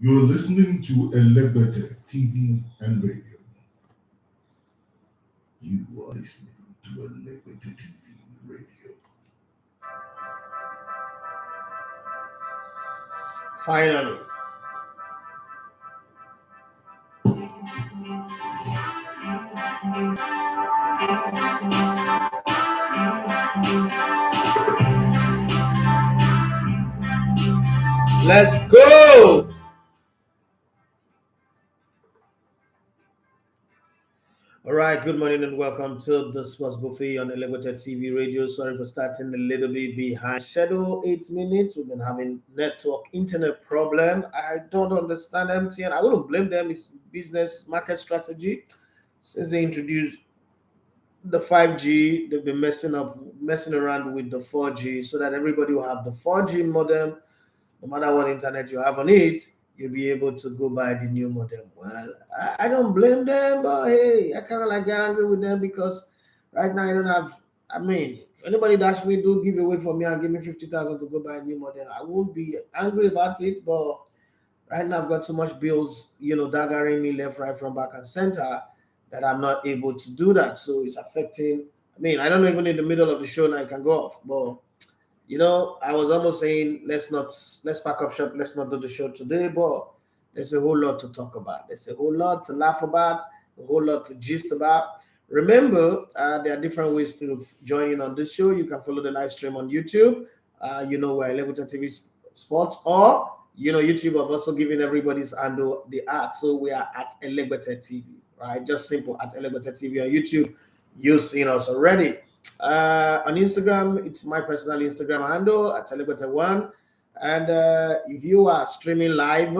You're listening to Elegbete TV and Radio. You are listening to Elegbete TV Radio. Finally. Let's go! All right, good morning and welcome to the Sports Buffet on Elevator TV Radio. Sorry for starting a little bit behind schedule, 8 minutes. We've been having network internet problem. I don't understand MTN. I wouldn't blame them. It's business market strategy. Since they introduced the 5G, they've been messing around with the 4G so that everybody will have the 4G modem. No matter what internet you have on it, you'll be able to go buy the new modem. Well, I don't blame them, but hey, I kind of like get angry with them because right now I don't have. I mean, if anybody dash me, do give away for me and give me 50,000 to go buy a new modem. I won't be angry about it, but right now I've got too much bills, daggering me left, right, from back and center that I'm not able to do that. So it's affecting. I mean, I don't know, even in the middle of the show now I can go off, but I was almost saying let's pack up shop, let's not do the show today, but there's a whole lot to talk about. There's a whole lot to laugh about, a whole lot to gist about. Remember, there are different ways to join in on this show. You can follow the live stream on YouTube. We're Elevator TV Sports, or YouTube have also given everybody's handle the art. So we are at Elevator TV, right? Just simple at Elevator TV on YouTube. You've seen us already. On Instagram, it's my personal Instagram handle at Elegbete1. And if you are streaming live,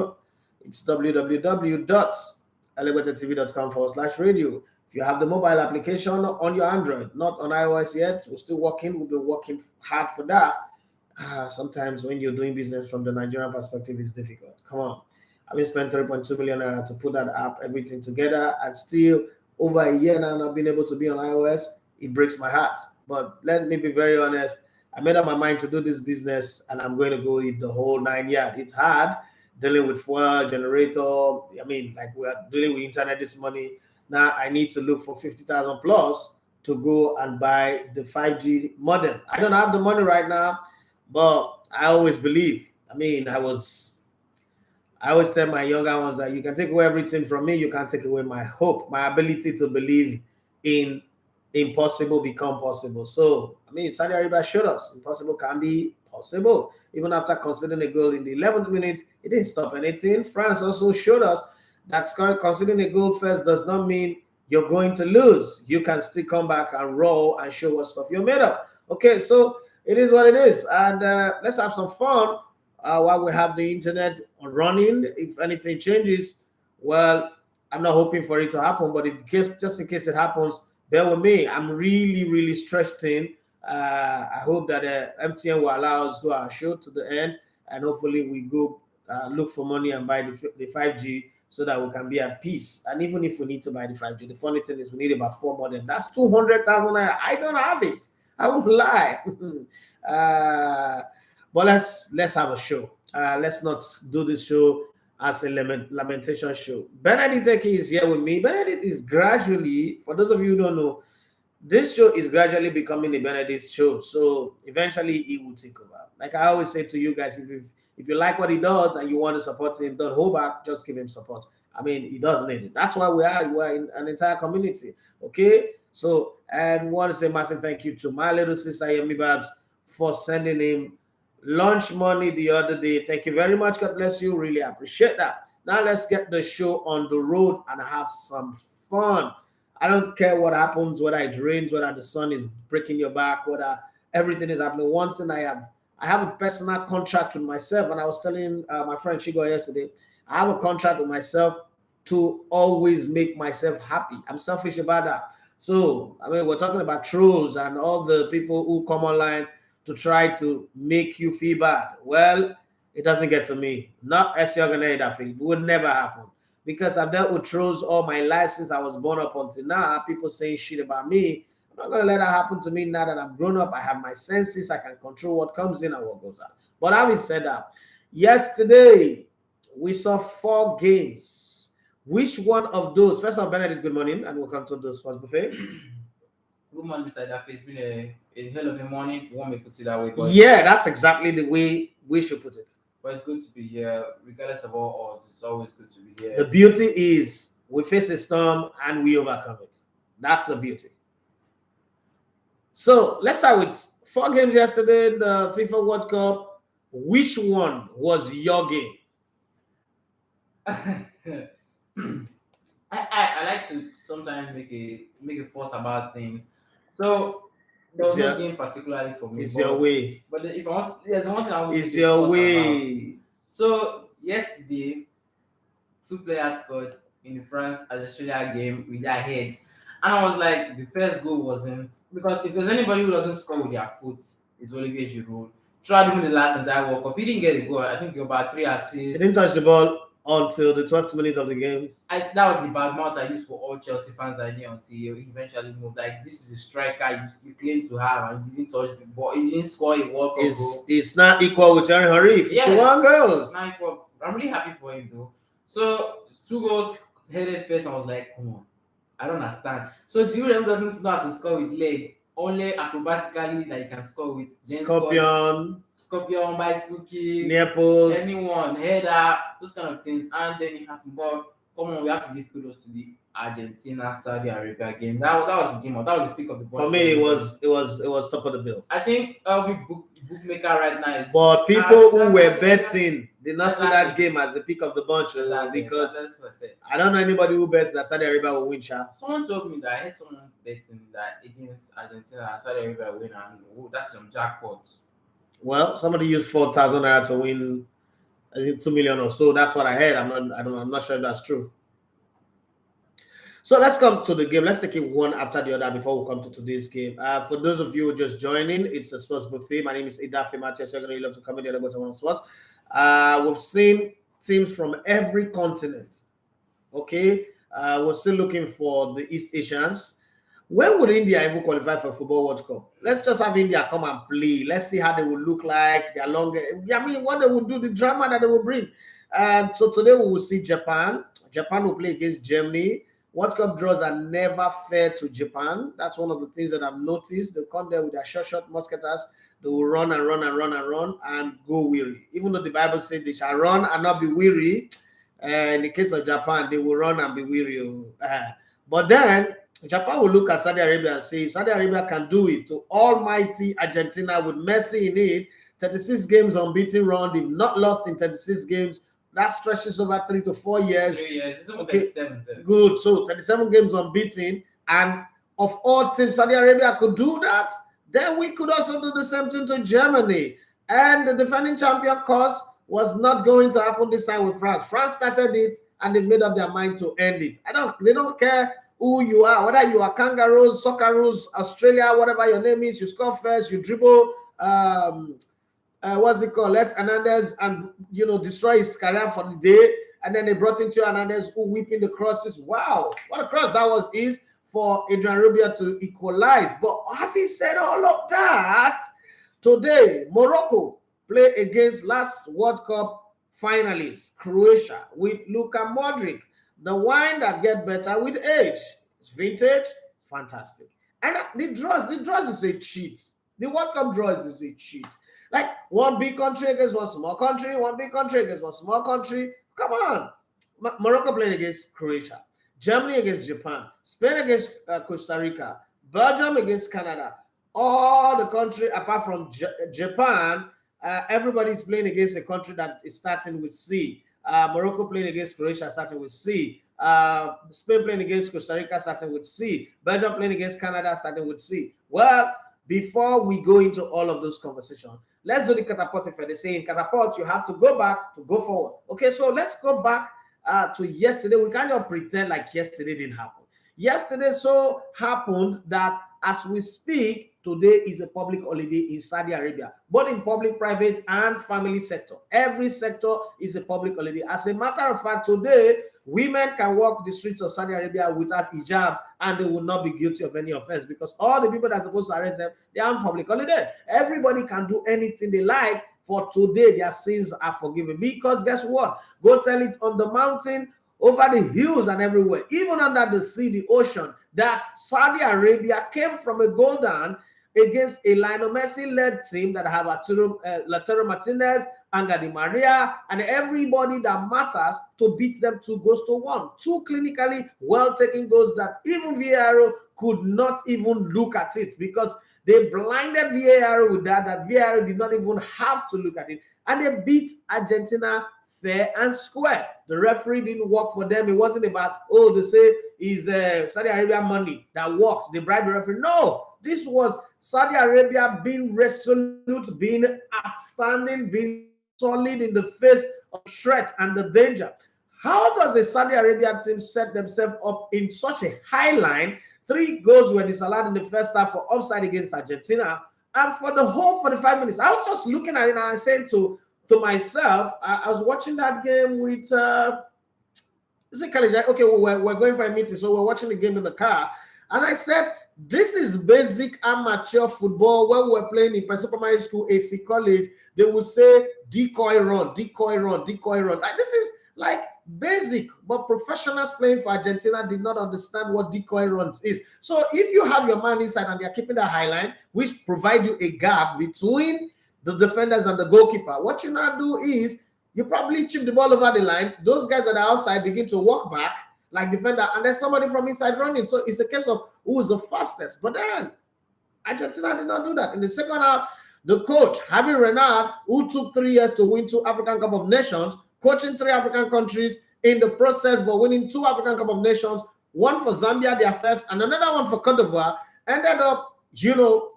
it's www.elegbetetv.com/radio. If you have the mobile application on your Android, not on iOS yet, we're still working. We've been working hard for that. Sometimes when you're doing business from the Nigerian perspective, it's difficult. Come on. I've spent 3.2 million naira to put that app, everything together, and still over a year now not being able to be on iOS. It breaks my heart. But let me be very honest. I made up my mind to do this business and I'm going to go eat the whole 9 yards. It's hard dealing with fuel, generator. I mean, like we're dealing with internet this money. Now I need to look for 50,000 plus to go and buy the 5G modem. I don't have the money right now, but I always believe. I mean, I always tell my younger ones that you can take away everything from me. You can't take away my hope, my ability to believe in impossible become possible. So, I mean, Saudi Arabia showed us impossible can be possible. Even after conceding a goal in the 11th minute, it didn't stop anything. France also showed us that conceding a goal first does not mean you're going to lose. You can still come back and roll and show what stuff you're made of. Okay, so it is what it is. And let's have some fun while we have the internet running. If anything changes, well, I'm not hoping for it to happen, but just in case it happens, bear with me. I'm really, really stressed in. I hope that MTN will allow us to do our show to the end, and hopefully we go look for money and buy the 5G so that we can be at peace. And even if we need to buy the 5G, the funny thing is we need about 4 more than that's 200,000 naira. I don't have it. I won't lie. But let's have a show. Let's not do this show as a lamentation show. Benedict is here with me. Benedict is gradually, for those of you who don't know, this show is gradually becoming a Benedict show. So eventually he will take over. Like I always say to you guys, if you like what he does and you want to support him, don't hold back, just give him support. I mean, he does need it. That's why we're in an entire community. Okay? So, and want to say massive thank you to my little sister Yemi Babs for sending him lunch money the other day. Thank you very much. God bless you. Really appreciate that. Now let's get the show on the road and have some fun. I don't care what happens, whether it rains, whether the sun is breaking your back, whether everything is happening. One thing I have a personal contract with myself, and I was telling my friend Chigo yesterday, I have a contract with myself to always make myself happy. I'm selfish about that. So, I mean, we're talking about trolls and all the people who come online to try to make you feel bad. Well, it doesn't get to me. Not as you're gonna it would never happen. Because I've dealt with trolls all my life since I was born up until now. People saying shit about me. I'm not gonna let that happen to me now that I'm grown up. I have my senses, I can control what comes in and what goes out. But having said that, yesterday we saw 4 games. Which one of those? First of all, Benedict, good morning, and welcome to the Sports Buffet. Good morning, Mr. Daffy. It's been a hell of a morning, if you want me to put it that way. But Yeah, that's exactly the way we should put it. But it's good to be here, regardless of all odds. It's always good to be here. The beauty is we face a storm and we overcome it. That's the beauty. So let's start with 4 games yesterday, the FIFA World Cup. Which one was your game? I like to sometimes make a fuss about things. So there was no game particularly for me. It's your way. But if I want, there's one thing I want to It's your way. about. So yesterday, 2 players scored in the France-Australia game with their head. And I was like, the first goal wasn't, because if there's anybody who doesn't score with their foot, it's Olivier Giroud. Throughout even the last entire World Cup, he didn't get a goal. I think he got about 3 assists. He didn't touch the ball until the 12th minute of the game. That was the bad mouth I used for all Chelsea fans I knew until he eventually moved. Like, this is a striker you claim to have, and you didn't touch the ball. He didn't score a World Cup goal. It's not equal with Thierry Henry. 51 goals. Not equal. I'm really happy for him though. So 2 goals headed first. I was like, come on, I don't understand. So Giroud doesn't know how to score with leg. Only acrobatically that you can score with. Scorpion, bicycle kick, near post, anyone, header, those kind of things. And then it happened. But come on, we have to give kudos to the Argentina Saudi Arabia game. That was the game. That was the pick of the ball. For me, it was top of the bill. I think every bookmaker right now is. But people who were betting did not see that game as the pick of the bunch because I don't know anybody who bets that Saudi Arabia will win. Someone told me that I heard someone betting that against Argentina and Saudi Arabia will win, and that's some jackpot. Well, somebody used 4,000 naira to win, I think 2 million or so. That's what I heard. I'm not sure if that's true. So let's come to the game. Let's take it one after the other before we come to today's game. For those of you just joining, it's a Sports Buffet. My name is Idafe Matthias. You're going to love to come in the bottom of sports. We've seen teams from every continent. Okay, we're still looking for the East Asians. When would India even qualify for Football World Cup? Let's just have India come and play. Let's see how they will look like. They're longer. I mean, what they will do, the drama that they will bring. And so today we will see Japan. Japan will play against Germany. World Cup draws are never fair to Japan. That's one of the things that I've noticed. They come there with their short musketeers. They will run and run and run and run and go weary. Even though the Bible says they shall run and not be weary. In the case of Japan, they will run and be weary. But then Japan will look at Saudi Arabia and say, if Saudi Arabia can do it to almighty Argentina with Messi in it, 36 games unbeaten run, they've not lost in 36 games. That stretches over 3 to 4 years. 3 years. It's okay. 37. Good. So 37 games unbeaten. And of all teams, Saudi Arabia could do that. Then we could also do the same thing to Germany. And the defending champion cause was not going to happen this time with France. France started it and they made up their mind to end it. They don't care who you are, whether you are Kangaroos, Socceroos, Australia, whatever your name is, you score first, you dribble, what's it called? Les Hernandez, and destroy his career for the day. And then they brought in Tio Hernandez, who whipping the crosses. Wow, what a cross that is for Adrian Rubia to equalize. But having said all of that, today Morocco play against last World Cup finalists, Croatia, with Luka Modric. The wine that get better with age. It's vintage, fantastic. And the draws is a cheat. The World Cup draws is a cheat. Like one big country against one small country, one big country against one small country. Come on. Morocco playing against Croatia. Germany against Japan. Spain against Costa Rica. Belgium against Canada. All the country apart from Japan, everybody's playing against a country that is starting with C. Morocco playing against Croatia starting with C. Spain playing against Costa Rica starting with C. Belgium playing against Canada starting with C. Well, before we go into all of those conversations, let's do the catapult effect. They say in catapult, you have to go back to go forward. Okay, so let's go back to yesterday. We can't just pretend like yesterday didn't happen. Yesterday so happened that as we speak, today is a public holiday in Saudi Arabia, both in public, private, and family sector. Every sector is a public holiday. As a matter of fact, today, women can walk the streets of Saudi Arabia without hijab, and they will not be guilty of any offense because all the people that are supposed to arrest them, they are on public holiday. Everybody can do anything they like For today, their sins are forgiven. Because guess what? Go tell it on the mountain, over the hills and everywhere, even under the sea, the ocean, that Saudi Arabia came from a goal down against a Lionel Messi-led team that have Lautaro Martinez, Angel Di Maria, and everybody that matters to beat them 2-1. Two clinically well-taken goals that even VAR could not even look at it, because they blinded VAR with that VAR did not even have to look at it. And they beat Argentina fair and square. The referee didn't work for them. It wasn't about, oh, they say is Saudi Arabia money that works. They bribe the referee. No, this was Saudi Arabia being resolute, being outstanding, being solid in the face of threat and the danger. How does the Saudi Arabia team set themselves up in such a high line? 3 goals were disallowed in the first half for offside against Argentina. And for the whole 45 minutes, I was just looking at it and I said to myself, I was watching that game with, is it college? Okay, we're going for a meeting, so we're watching the game in the car. And I said, this is basic amateur football. When we were playing in Person Primary School, AC College, they would say, decoy run, decoy run, decoy run. Like, this is like basic, but professionals playing for Argentina did not understand what decoy runs is. So if you have your man inside and they're keeping that high line, which provide you a gap between the defenders and the goalkeeper, what you now do is you probably chip the ball over the line. Those guys that are outside begin to walk back like defender, and there's somebody from inside running. So it's a case of who is the fastest. But then Argentina did not do that. In the second half, the coach, Javi Renard, who took 3 years to win 2 African Cup of Nations, coaching 3 African countries in the process, but winning 2 African Cup of Nations, one for Zambia, their first, and another one for Cote d'Ivoire, ended up,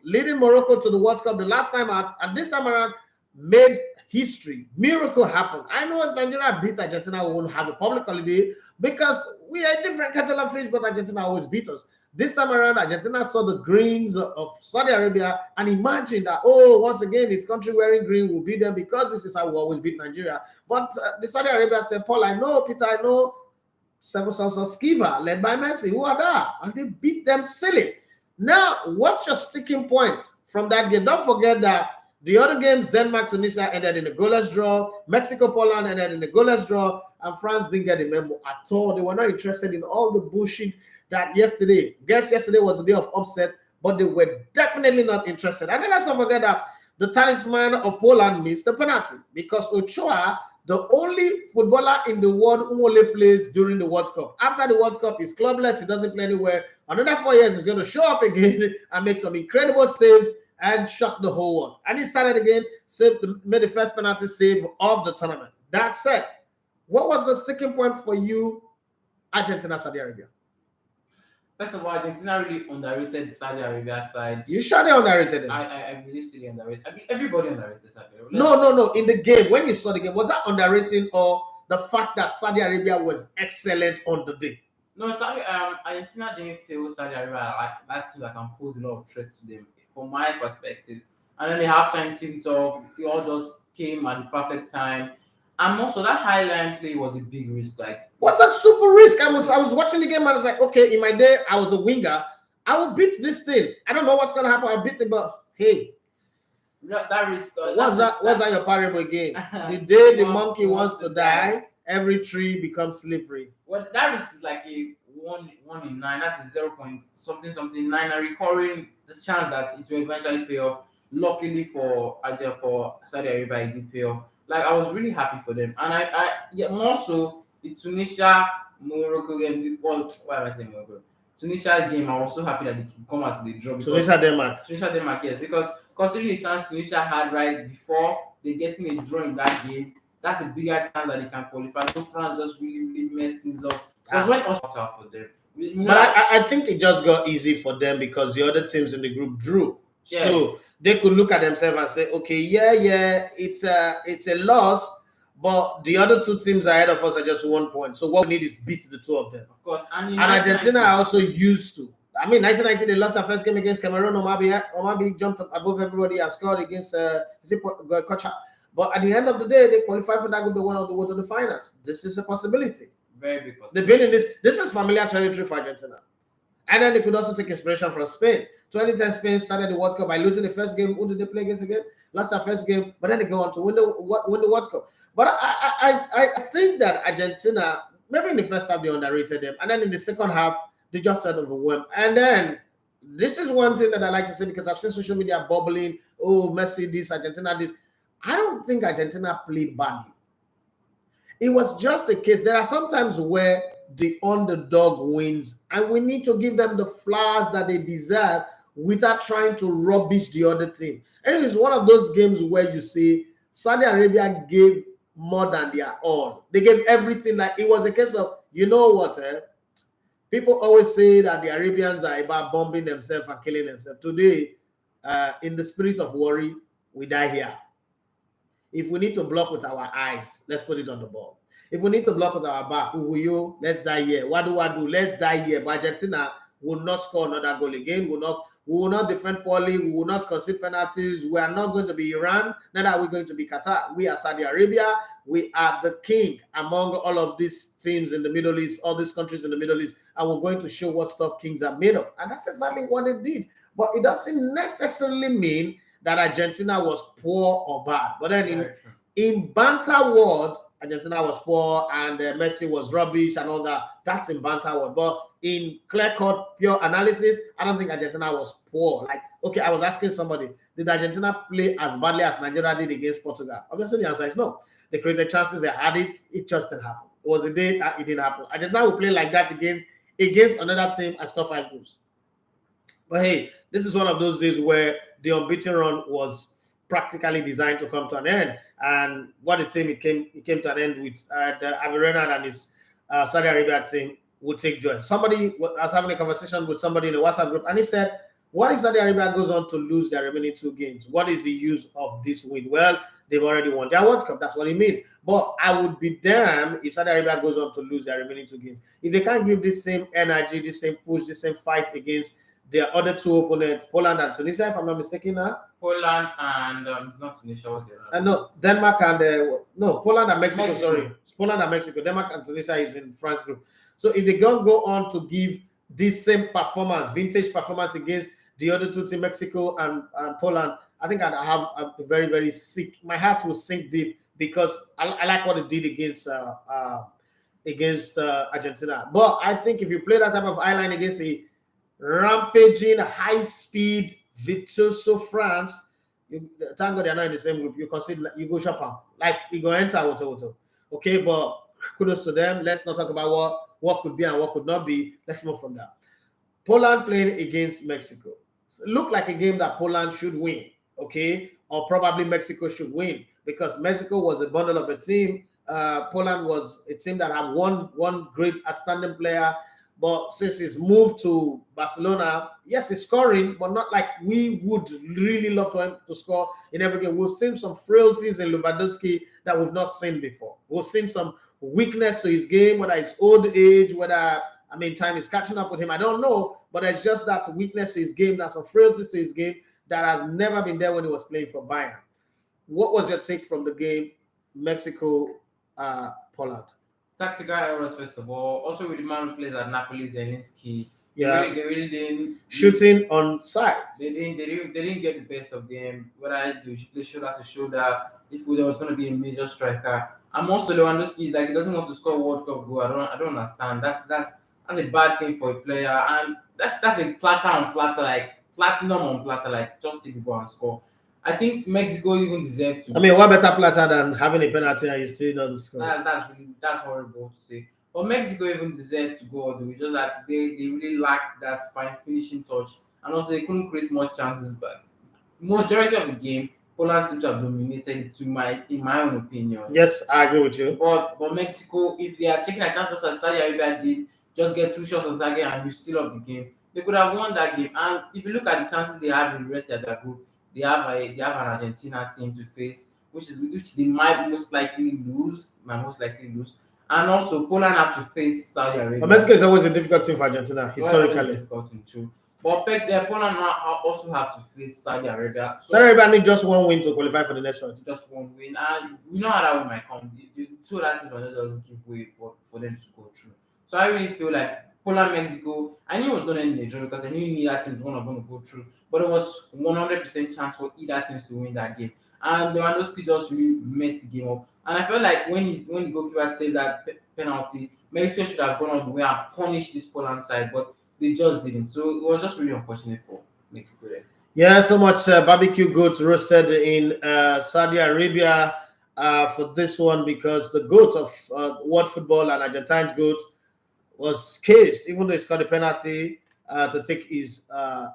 leading Morocco to the World Cup the last time out, and this time around made history. Miracle happened. I know if Nigeria beat Argentina, we won't have a public holiday because we are different kettle of fish, but Argentina always beat us. This time around, Argentina saw the greens of Saudi Arabia and imagined that, once again, this country wearing green will beat them because this is how we always beat Nigeria. But the Saudi Arabia said, Paul, I know, Peter, I know, Seven Sons of Skiva, led by Messi, who are there? And they beat them silly. Now, what's your sticking point from that game? Don't forget that the other games, Denmark, Tunisia ended in a goalless draw. Mexico, Poland ended in a goalless draw. And France didn't get a memo at all. They were not interested in all the bullshit that yesterday. Guess yesterday was the day of upset, but they were definitely not interested. And then let's not forget that the talisman of Poland missed the penalty because Ochoa, the only footballer in the world who only plays during the World Cup. After the World Cup, he's clubless. He doesn't play anywhere. Another 4 years, he's going to show up again and make some incredible saves and shock the whole world. And he started again, made the first penalty save of the tournament. That said, what was the sticking point for you, Argentina, Saudi Arabia? First of all, Argentina really underrated the Saudi Arabia side. You sure they underrated it? I believe they underrated. I mean, everybody underrated Saudi Arabia. No. In the game, when you saw the game, was that underrating or the fact that Saudi Arabia was excellent on the day? No, Argentina didn't feel Saudi Arabia like that team that can pose a lot of threat to them, from my perspective. And then the halftime team talk, they all just came at the perfect time. And also that highline play was a big risk. Like, what's that super risk? I was watching the game and I was like, okay, in my day I was a winger. I will beat this thing. I don't know what's gonna happen. I'll beat it, but hey, that risk. What's that your parable game? The day the monkey wants to die, every tree becomes slippery. Well, that risk is like a 1 in 9. That's a 0 point something 9, and recurring the chance that it will eventually pay off. Luckily for Saudi Arabia, it did pay off. Like, I was really happy for them, and more so the Tunisia Morocco game. Why am I saying Morocco? Tunisia game. I was so happy that they could come out with the draw. Tunisia Denmark, yes, because considering the chance Tunisia had right before they getting a draw in that game, that's a bigger chance that they can qualify. So France just really messed things up. Because when us out for them, but I think it just got easy for them because the other teams in the group drew. Yeah. So they could look at themselves and say, okay, it's a loss, but the other 2 teams ahead of us are just 1 point. So what we need is beat the 2 of them. Of course. And Argentina are also used to. I mean, 1990, they lost their first game against Cameroon. Omabi jumped above everybody and scored against Qatar. But at the end of the day, they qualified for that group. They went on the way to the finals. This is a possibility. Very big possibility. They've been in this. This is familiar territory for Argentina. And then they could also take inspiration from Spain. 2010 Spain started the World Cup by losing the first game. Who did they play against again? Lost their first game, but then they go on to win the World Cup. But I think that Argentina, maybe in the first half they underrated them, and then in the second half they just felt overwhelmed. And then this is one thing that I like to say because I've seen social media bubbling. Oh, Messi this, Argentina this. I don't think Argentina played badly. It was just a case. There are sometimes where the underdog wins, and we need to give them the flowers that they deserve without trying to rubbish the other team. And it's one of those games where you see Saudi Arabia gave more than their all. They gave everything. Like it was a case of, you know what? People always say that the Arabians are about bombing themselves and killing themselves. Today, in the spirit of worry, we die here. If we need to block with our eyes, let's put it on the ball. If we need to block with our back, let's die here. What do? Let's die here. But Argentina will not score another goal again. We will not defend poorly. We will not concede penalties. We are not going to be Iran. Neither are we going to be Qatar. We are Saudi Arabia. We are the king among all of these teams in the Middle East, all these countries in the Middle East, and we're going to show what stuff kings are made of. And that's exactly what they did. But it doesn't necessarily mean that Argentina was poor or bad. But then in banter world, Argentina was poor and Messi was rubbish and all that. That's in banter world. But in clear-cut, pure analysis, I don't think Argentina was poor. Like, okay, I was asking somebody, did Argentina play as badly as Nigeria did against Portugal? Obviously, the answer is no. They created chances, they had it. It just didn't happen. It was a day that it didn't happen. Argentina will play like that again against another team and stuff like this. But hey, this is one of those days where the unbeaten run was practically designed to come to an end. And what a team it came to an end with Averena and his Saudi Arabia team would take joy. Somebody was having a conversation with somebody in the WhatsApp group, and he said, what if Saudi Arabia goes on to lose their remaining 2 games? What is the use of this win? Well, they've already won their World Cup. That's what it means. But I would be damned if Saudi Arabia goes on to lose their remaining 2 games. If they can't give this same energy, this same push, this same fight against their other 2 opponents, Poland and Tunisia, if I'm not mistaken now. Poland and not Tunisia, was it? No, Denmark and Poland and Mexico. Sorry, Poland and Mexico. Denmark and Tunisia is in France group. So if they don't go on to give this same performance, vintage performance against the other 2 teams, Mexico and Poland, I think I'd have a very, very sick. My heart will sink deep because I like what it did against Argentina. But I think if you play that type of eye line against a rampaging, high-speed, virtuoso France, thank God they're not in the same group. You consider you go shop out. Like you go enter auto. Okay, but kudos to them. Let's not talk about what could be and what could not be. Let's move from that. Poland playing against Mexico. It looked like a game that Poland should win, okay? Or probably Mexico should win because Mexico was a bundle of a team. Poland was a team that had one great outstanding player. But since he's moved to Barcelona, yes, he's scoring, but not like we would really love him to score in every game. We've seen some frailties in Lewandowski that we've not seen before. We've seen some weakness to his game, whether it's old age, time is catching up with him. I don't know, but it's just that weakness to his game, that's some frailties to his game that has never been there when he was playing for Bayern. What was your take from the game, Mexico, Poland? Tactical errors, first of all. Also, with the man who plays at Napoli, Zelinski. Yeah, they really didn't shooting on sides. They didn't get the best of them. Whether they play shoulder to shoulder, if there was going to be a major striker. I'm also Lewandowski is like he doesn't want to score World Cup goal. I don't understand. That's a bad thing for a player, and that's a platter on platter, like platinum on platter, like just take the ball and score. I think Mexico even deserves to. I mean, what better platter than having a penalty and you still don't score? That's horrible to say. But Mexico even deserved to go all the way. Just that they really lacked that fine finishing touch, and also they couldn't create much chances. But majority of the game, Poland seems to have dominated. In my own opinion. Yes, I agree with you. But Mexico, if they are taking a chance as Saudi Arabia did, just get 2 shots on target and you seal up the game, they could have won that game. And if you look at the chances they have in the rest of their group, they have an Argentina team to face, which they might most likely lose. And also Poland have to face Saudi Arabia. But Mexico is always a difficult team for Argentina, historically. Difficult team too. But Poland also have to face Saudi Arabia. So Saudi Arabia need just 1 win to qualify for the next round. Just 1 win. And we know how that win might come. The 2 other teams might not just give way for them to go through. So I really feel like Poland, Mexico. I knew it was going to end in a draw because I knew neither team was going to go through. But it was 100% chance for either teams to win that game. And Lewandowski just really messed the game up. And I felt like when the goalkeeper saved that penalty, Mexico should have gone all the way and punished this Poland side, but they just didn't. So it was just really unfortunate for Mexico there. Yeah, so much barbecue goat roasted in Saudi Arabia for this one because the goat of world football and Argentine's goat was caged, even though he scored a penalty to take his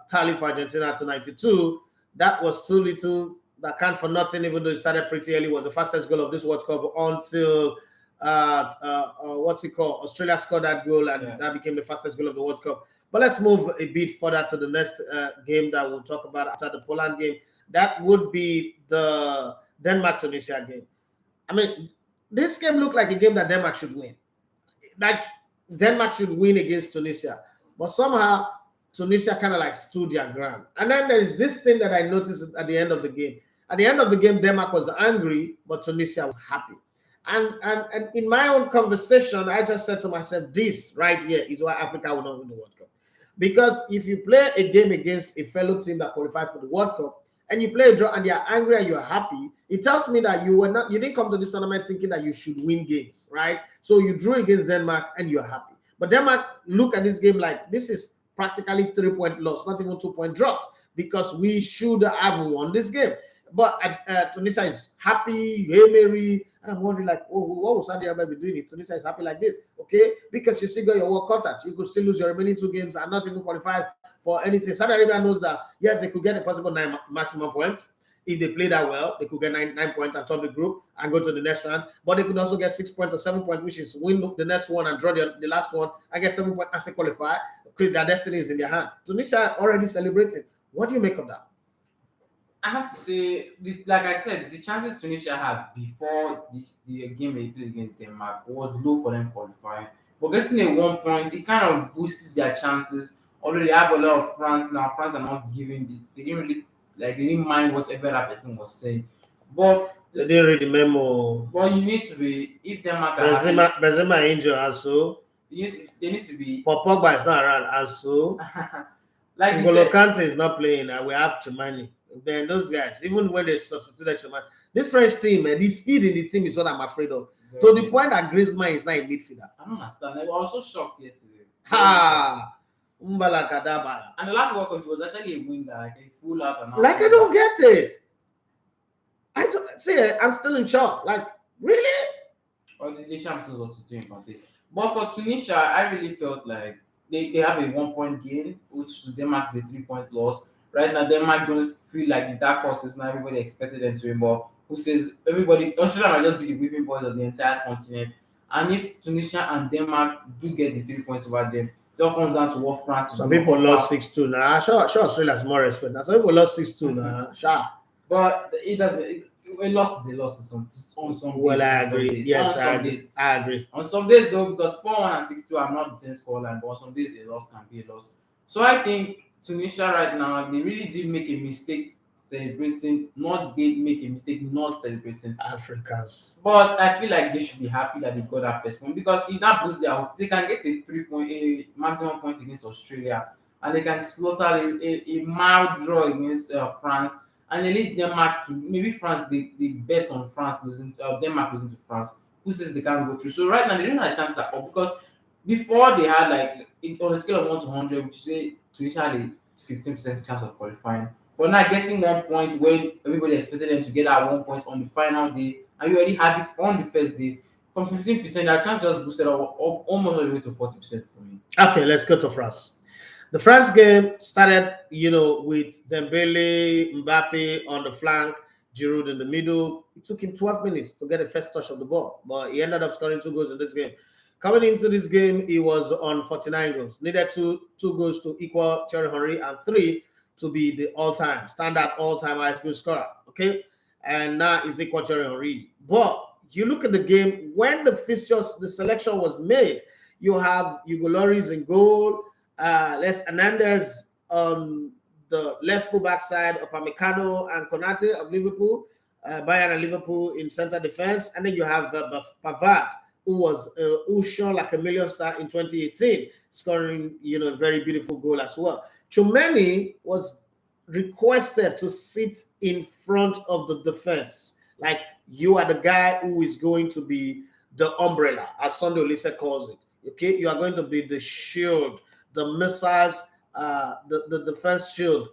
tally for Argentina to 92. That was too little. That count for nothing, even though it started pretty early. Was the fastest goal of this World Cup until what's it called? Australia scored that goal, and that became the fastest goal of the World Cup. But let's move a bit further to the next game that we'll talk about after the Poland game. That would be the Denmark-Tunisia game. I mean, this game looked like a game that Denmark should win. Like Denmark should win against Tunisia, but somehow Tunisia kind of like stood their ground. And then there is this thing that I noticed at the end of the game. At the end of the game, Denmark was angry, but Tunisia was happy. And in my own conversation, I just said to myself, this right here is why Africa will not win the World Cup. Because if you play a game against a fellow team that qualified for the World Cup and you play a draw and they are angry and you are happy, it tells me that you didn't come to this tournament thinking that you should win games, right? So you drew against Denmark and you're happy. But Denmark look at this game like this is practically 3-point loss, not even 2-point dropped, because we should have won this game. But Tunisia is happy, hey Mary, and I'm wondering like, oh, what was Saudi Arabia be doing if Tunisia is happy like this? Okay, because you still got your work cut out. You could still lose your remaining 2 games and not even qualify for anything. Saudi Arabia knows that yes, they could get a possible 9 maximum points. If they play that well, they could get 9 points and top the group and go to the next round. But they could also get 6 points or 7 points, which is win the next one and draw the last one and get 7 points as a qualifier. Okay, their destiny is in their hand. Tunisia already celebrating. What do you make of that? I have to say, like I said, the chances Tunisia had before the game they played against Denmark was low for them qualifying. But getting a 1 point, it kind of boosts their chances. Although they have a lot of France now, France are not giving. They didn't really they didn't mind whatever that person was saying. But they didn't read the memo. But you need to be if Denmark Benzema injured also. They need to be. But Pogba is not around also. Like N'Golo Kante is not playing, and we have Chimani. Then those guys, even when they substituted Chimani, this French team, man, the speed in the team is what I'm afraid of. To the point that Griezmann is not a midfielder. I don't understand. I was so shocked yesterday. Umbala Kadaba. And the last World Cup, it was actually a winger, like a full out and out. Like I don't get it. I don't see. I'm still in shock. Like really? Or the champions was doing say. But for Tunisia, I really felt like they have a 1 point gain, which to Denmark is a 3 point loss. Right now, Denmark don't feel like the dark horses now. Everybody expected them to win, but who says everybody? Australia might just be the whipping boys of the entire continent. And if Tunisia and Denmark do get the 3 points over them, it all comes down to what France. Some people lost 6-2 now. Sure, Australia has more respect now. Some people lost 6-2 now. Sure. But it doesn't. A loss is a loss on some well, days. I agree. Yes, I agree. On some days, though, because 4-1 and 6-2 are not the same scoreline, but on some days, a loss can be a loss. So I think Tunisia right now, they really did make a mistake celebrating. Not did make a mistake not celebrating. Africans. But I feel like they should be happy that they got that first point because if that boosts their hope, they can get a maximum point against Australia, and they can slaughter a mild draw against France. And they need Denmark to maybe France. They bet on France losing, Denmark losing to France. Who says they can't go through? So right now they don't have a chance that up because before they had like on a scale of 1 to 100, which say Tunisia had a 15% chance of qualifying. But now getting 1 point when everybody expected them to get that 1 point on the final day, and you already have it on the first day. From 15%, that chance just boosted up almost all the way to 40% for me. Okay, let's go to France. The France game started, with Dembele, Mbappe on the flank, Giroud in the middle. It took him 12 minutes to get the first touch of the ball, but he ended up scoring 2 goals in this game. Coming into this game, he was on 49 goals. Needed two goals to equal Thierry Henry and 3 to be the standard all-time highest goal scorer. Okay, and now he's equal Thierry Henry. But you look at the game when the selection was made. You have Hugo Lloris in goal. Les Hernandez on the left fullback side, Upamecano and Konate of Liverpool, Bayern and Liverpool in center defense, and then you have Pavard who shone like a million star in 2018, scoring a very beautiful goal as well. Chumeni was requested to sit in front of the defense, like you are the guy who is going to be the umbrella, as Sunday Olise calls it. Okay, you are going to be the shield, the missiles, the defense shield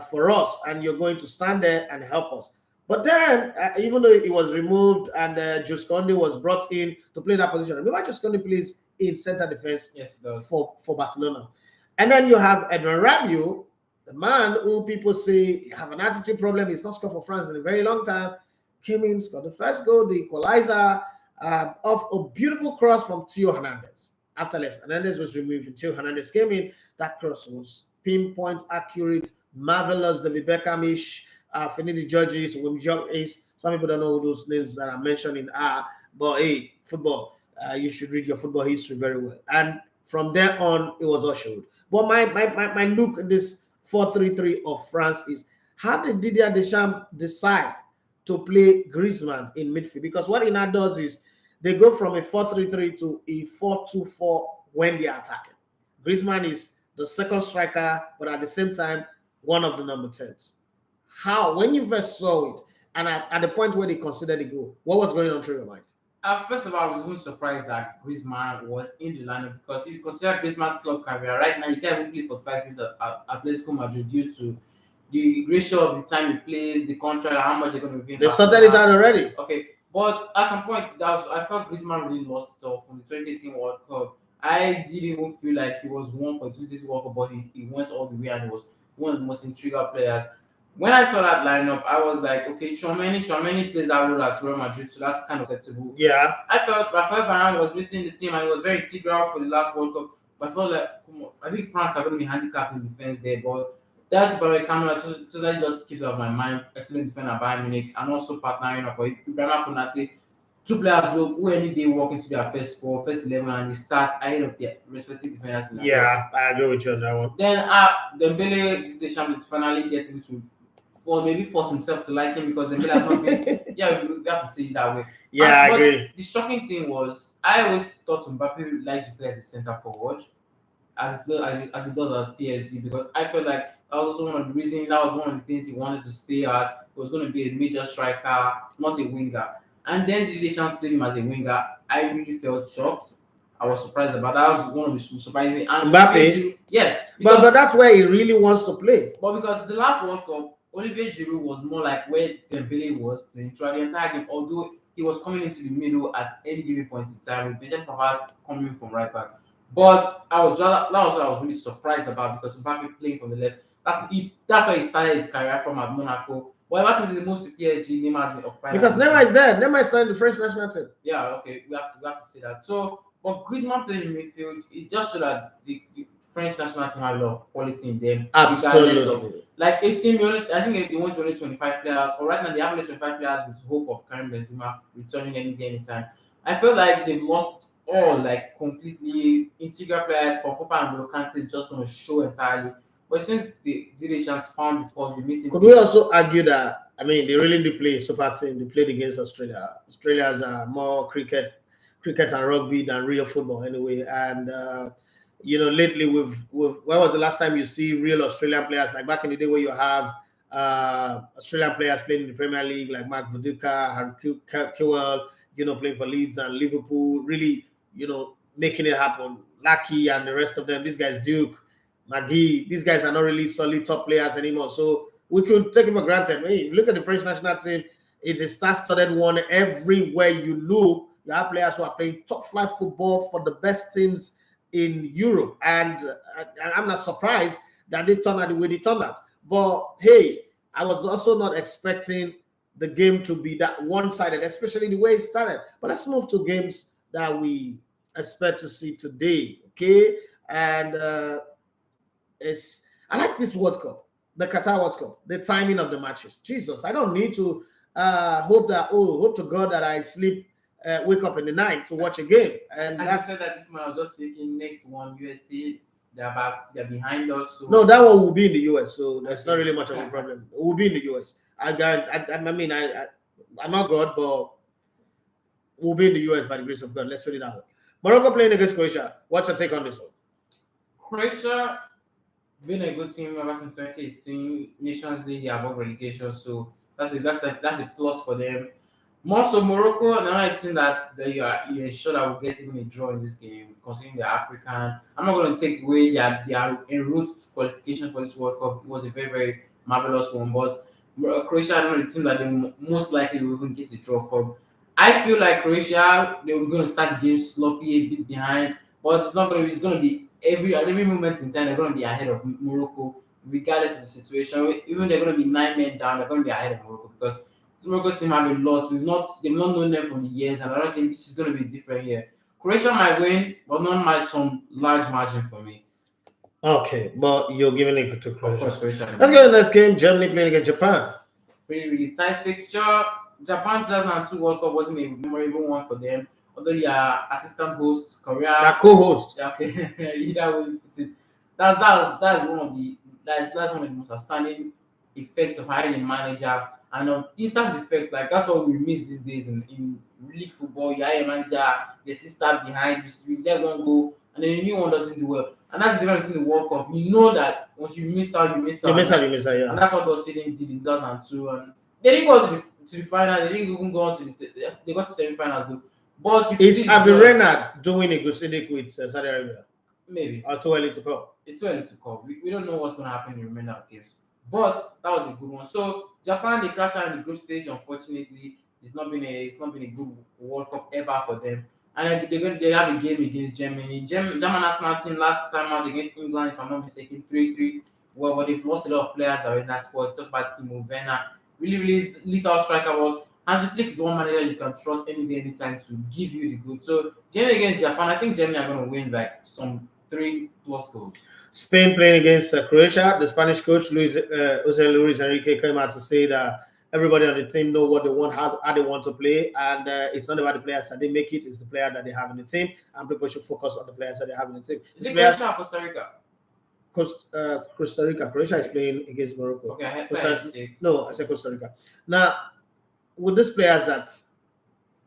for us, and you're going to stand there and help us. But then, even though he was removed and Jusconde was brought in to play that position, remember Jusconde plays in center defense for Barcelona. And then you have Edwin Rabiot, the man who people say have an attitude problem. He's not scored for France in a very long time. Came in, scored the first goal, the equalizer, off a beautiful cross from Theo Hernandez. After Les Hernandez was removed and Theo Hernandez came in, that cross was pinpoint accurate, marvelous, David Beckham-ish, Finidi Georges, Wim Ace. Some people don't know who those names that I'm mentioning are, but hey, football, you should read your football history very well. And from there on, it was all showed. But my look at this 4-3-3 of France is, how did Didier Deschamps decide to play Griezmann in midfield? Because what he now does is they go from a 4-3-3 to a 4-2-4 when they are attacking. Griezmann is the second striker, but at the same time, one of the number 10s. How, when you first saw it, and at the point where they considered the goal, what was going on through your mind? First of all, I was even surprised that Griezmann was in the lineup, because if you consider Griezmann's club career, right now he can't even play for 5 years at Atletico Madrid due to the ratio of the time he plays, the contract, how much they're going to be paying. They've sorted it out already. Okay, but at some point, I felt Griezmann really lost it all from the 2018 World Cup. I didn't even feel like he was one for the 2018 World Cup, but he went all the way and he was one of the most intriguing players. When I saw that lineup, I was like, okay, Tchouaméni plays that role at Real Madrid, so that's kind of acceptable. Yeah. I felt Rafael Varane was missing the team and he was very integral for the last World Cup. But I felt like, come on, I think France are going to be handicapped in defense there. But that Upamecano totally just keeps out of my mind. Excellent defender at Bayern Munich, and also partnering up with Ibrahima Konate. Two players who any day walk into their first 11, and they start ahead of their respective defenders. Yeah, I agree with you on that one. Then Dembele Deschamps is finally getting to force himself to like him, because Dembele has not been. Yeah, we have to say it that way. Yeah, I agree. The shocking thing was, I always thought Mbappe likes to play as a centre forward, as it does as PSG, because I felt like that was also one of the reasons. That was one of the things he wanted to stay as. He was going to be a major striker, not a winger. And then the Deschamps played him as a winger. I really felt shocked. I was surprised about that. Was one of the surprising things. Mbappe, yeah, but that's where he really wants to play. But because the last World Cup, Olivier Giroud was more like where Dembele was playing throughout the entire game, although he was coming into the middle at any given point in time, with Benjamin Pavard coming from right back. But that was what I was really surprised about, because Mbappe playing from the left. That's why he started his career from at Monaco. But ever since he moved to PSG, Neymar has been occupied. Because Neymar is there. Neymar is starting the French national team. Yeah, okay, we have to say that. So, but Griezmann playing in midfield, it just showed that the French national team had a lot of quality in them. Absolutely. Like 18 million, I think they want to only 25 players. But right now they have only 25 players with hope of Karim Benzema returning any day, anytime. I feel like they've lost all, like, completely integral players. For Pogba and N'Golo Kante is just going to show entirely. But since the Deschamps found the pause, we're missing. Could we also argue that, I mean, they really did play a super team. They played against Australia. Australians are more cricket and rugby than real football anyway. And lately when was the last time you see real Australian players? Like back in the day where you have Australian players playing in the Premier League, like Mark Viduka, Harry Kewell, playing for Leeds and Liverpool, really, making it happen. Lucky and the rest of them, these guys, Duke, Magui, these guys are not really solid top players anymore. So we could take it for granted. Hey, if you look at the French national team, it's a star-studded one. Everywhere you look, you have players who are playing top-flight football for the best teams in Europe. And I'm not surprised that they turned out the way they turned out. But hey, I was also not expecting the game to be that one-sided, especially the way it started. But let's move to games that we expect to see today, okay? And I like this World Cup, the Qatar World Cup, the timing of the matches. Jesus, I don't need to hope to God that I wake up in the night to watch a game. And as I said that this morning, I was just thinking next one, USC, they're behind us. So. No, that one will be in the US, so that's not really much of a problem. It will be in the US. I'm not God, but We'll be in the US by the grace of God. Let's put it that way. Morocco playing against Croatia. What's your take on this one? Croatia been a good team ever since 2018 Nations League. They above relegation, so that's a plus for them. More so, Morocco. Now I think that you're sure that we'll get even a draw in this game, considering they're African. I'm not going to take away their en route to qualification for this World Cup. It was a very very marvelous one, but Croatia are not the team that they most likely will even get a draw from. I feel like Croatia they're going to start the game sloppy, a bit behind, but it's not going to. It's going to be at every moment in time they're going to be ahead of Morocco, regardless of the situation. Even they're going to be 9 men down, they're going to be ahead of Morocco because this Morocco team have a lot. They've not known them from the years, and I don't think this is going to be different here. Croatia might win, but not by some large margin for me. Okay, but you're giving it to Of Croatia. course, Croatia. Let's go to the next game. Germany playing against Japan. Really, really tight fixture. Japan 2002 World Cup wasn't a memorable one for them. Although their assistant host, Korea, Their co-host. okay, either way you put it, that's one of the most outstanding effects of hiring a manager and of instant effect. Like that's what we miss these days in league football. You hire a manager, they still start behind, you let one go, and then the new one doesn't do well. And that's the difference between the World Cup. You know that once you miss out, you miss out. You miss out, yeah. And that's what Brazilian did in 2002. And they didn't go to the final. They didn't even go on to they got to semi-finals though. But is Avi Renard doing a good syndicate with Saudi Arabia? Maybe. Or too early to call? It's too early to call. We don't know what's going to happen in the remainder of games. But that was a good one. So Japan, they crashed out in the group stage. Unfortunately, it's not been a good World Cup ever for them. And they have a game against Germany. German national team last time was against England, if I'm not mistaken, 3-3. Well, but they've lost a lot of players that were in that squad. Talk about Timo Werner. Really, really lethal striker was. Hansi Flick is one manager you can trust any day, anytime to give you the good. So Germany against Japan, I think Germany are going to win like some 3+ goals. Spain playing against Croatia. The Spanish coach Jose Luis Enrique came out to say that everybody on the team know what they want, how they want to play, and it's not about the players that they make it; it's the player that they have in the team, and people should focus on the players that they have in the team. Is it Croatia or Costa Rica? Costa Rica. Croatia is playing against Morocco. Okay, I said Costa Rica. Now, with these players that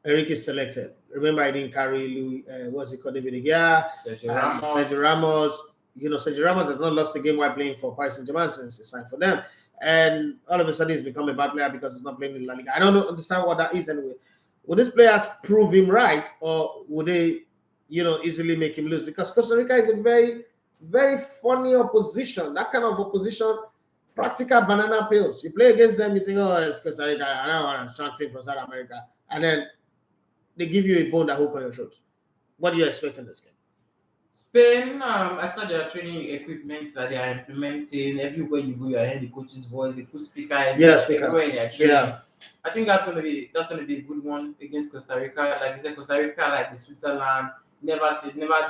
Enrique selected, remember I didn't carry David Gea, Sergio Ramos. You know, Sergio Ramos has not lost a game while playing for Paris Saint-Germain since he signed for them. And all of a sudden he's become a bad player because he's not playing in La Liga. I don't understand what that is anyway. Would these players prove him right, or would they, easily make him lose? Because Costa Rica is a very, very funny opposition. That kind of opposition, practical banana peels. You play against them, you think, oh, it's Costa Rica. I don't want a strong team from South America. And then they give you a bone that hook on your throat. What do you expect in this game? Spain, I saw their training equipment that they are implementing. Everywhere you go, you hear the coach's voice. They put speaker everywhere in their training. Yeah. I think that's gonna be a good one against Costa Rica. Like you said, Costa Rica, like the Switzerland, never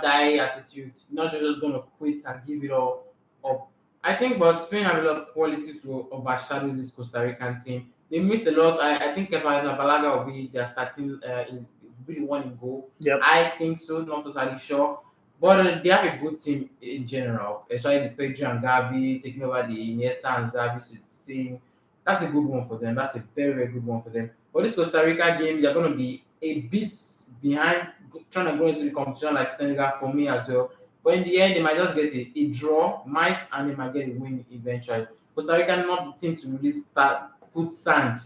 die attitude. Not just gonna quit and give it all up. I think, but Spain have a lot of quality to overshadow this Costa Rican team. They missed a lot. I think Balaga will be their starting be the one in goal. Yep. I think so. Not totally sure. But they have a good team in general, especially the Pedro and Gavi taking over the Iniesta and Xavi thing. That's a good one for them. That's a very, very good one for them. But this Costa Rica game, they're going to be a bit behind, trying to go into the competition like Senegal for me as well. But in the end, they might just get a draw, and they might get a win eventually. Costa Rica not the team to really put sand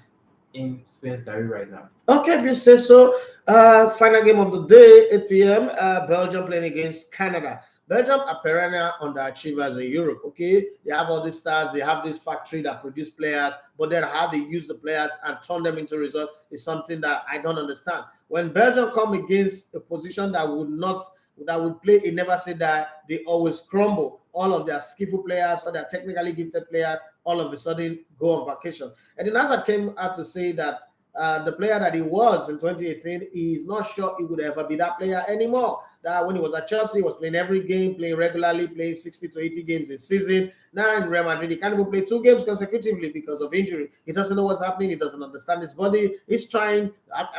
in Spain's career right now. Okay, if you say so. Final game of the day, 8 p.m. Belgium playing against Canada. Belgium are perennial underachievers in Europe. Okay, they have all these stars, they have this factory that produce players, but then how they use the players and turn them into results is something that I don't understand. When Belgium come against a position that would play, it never say that they always crumble. All of their skillful players or their technically gifted players all of a sudden go on vacation. And then Hazard came out to say that the player that he was in 2018, he's not sure he would ever be that player anymore. That when he was at Chelsea, he was playing every game, playing regularly, playing 60 to 80 games a season. Now in Real Madrid, he can't even play 2 games consecutively because of injury. He doesn't know what's happening. He doesn't understand his body. He's trying,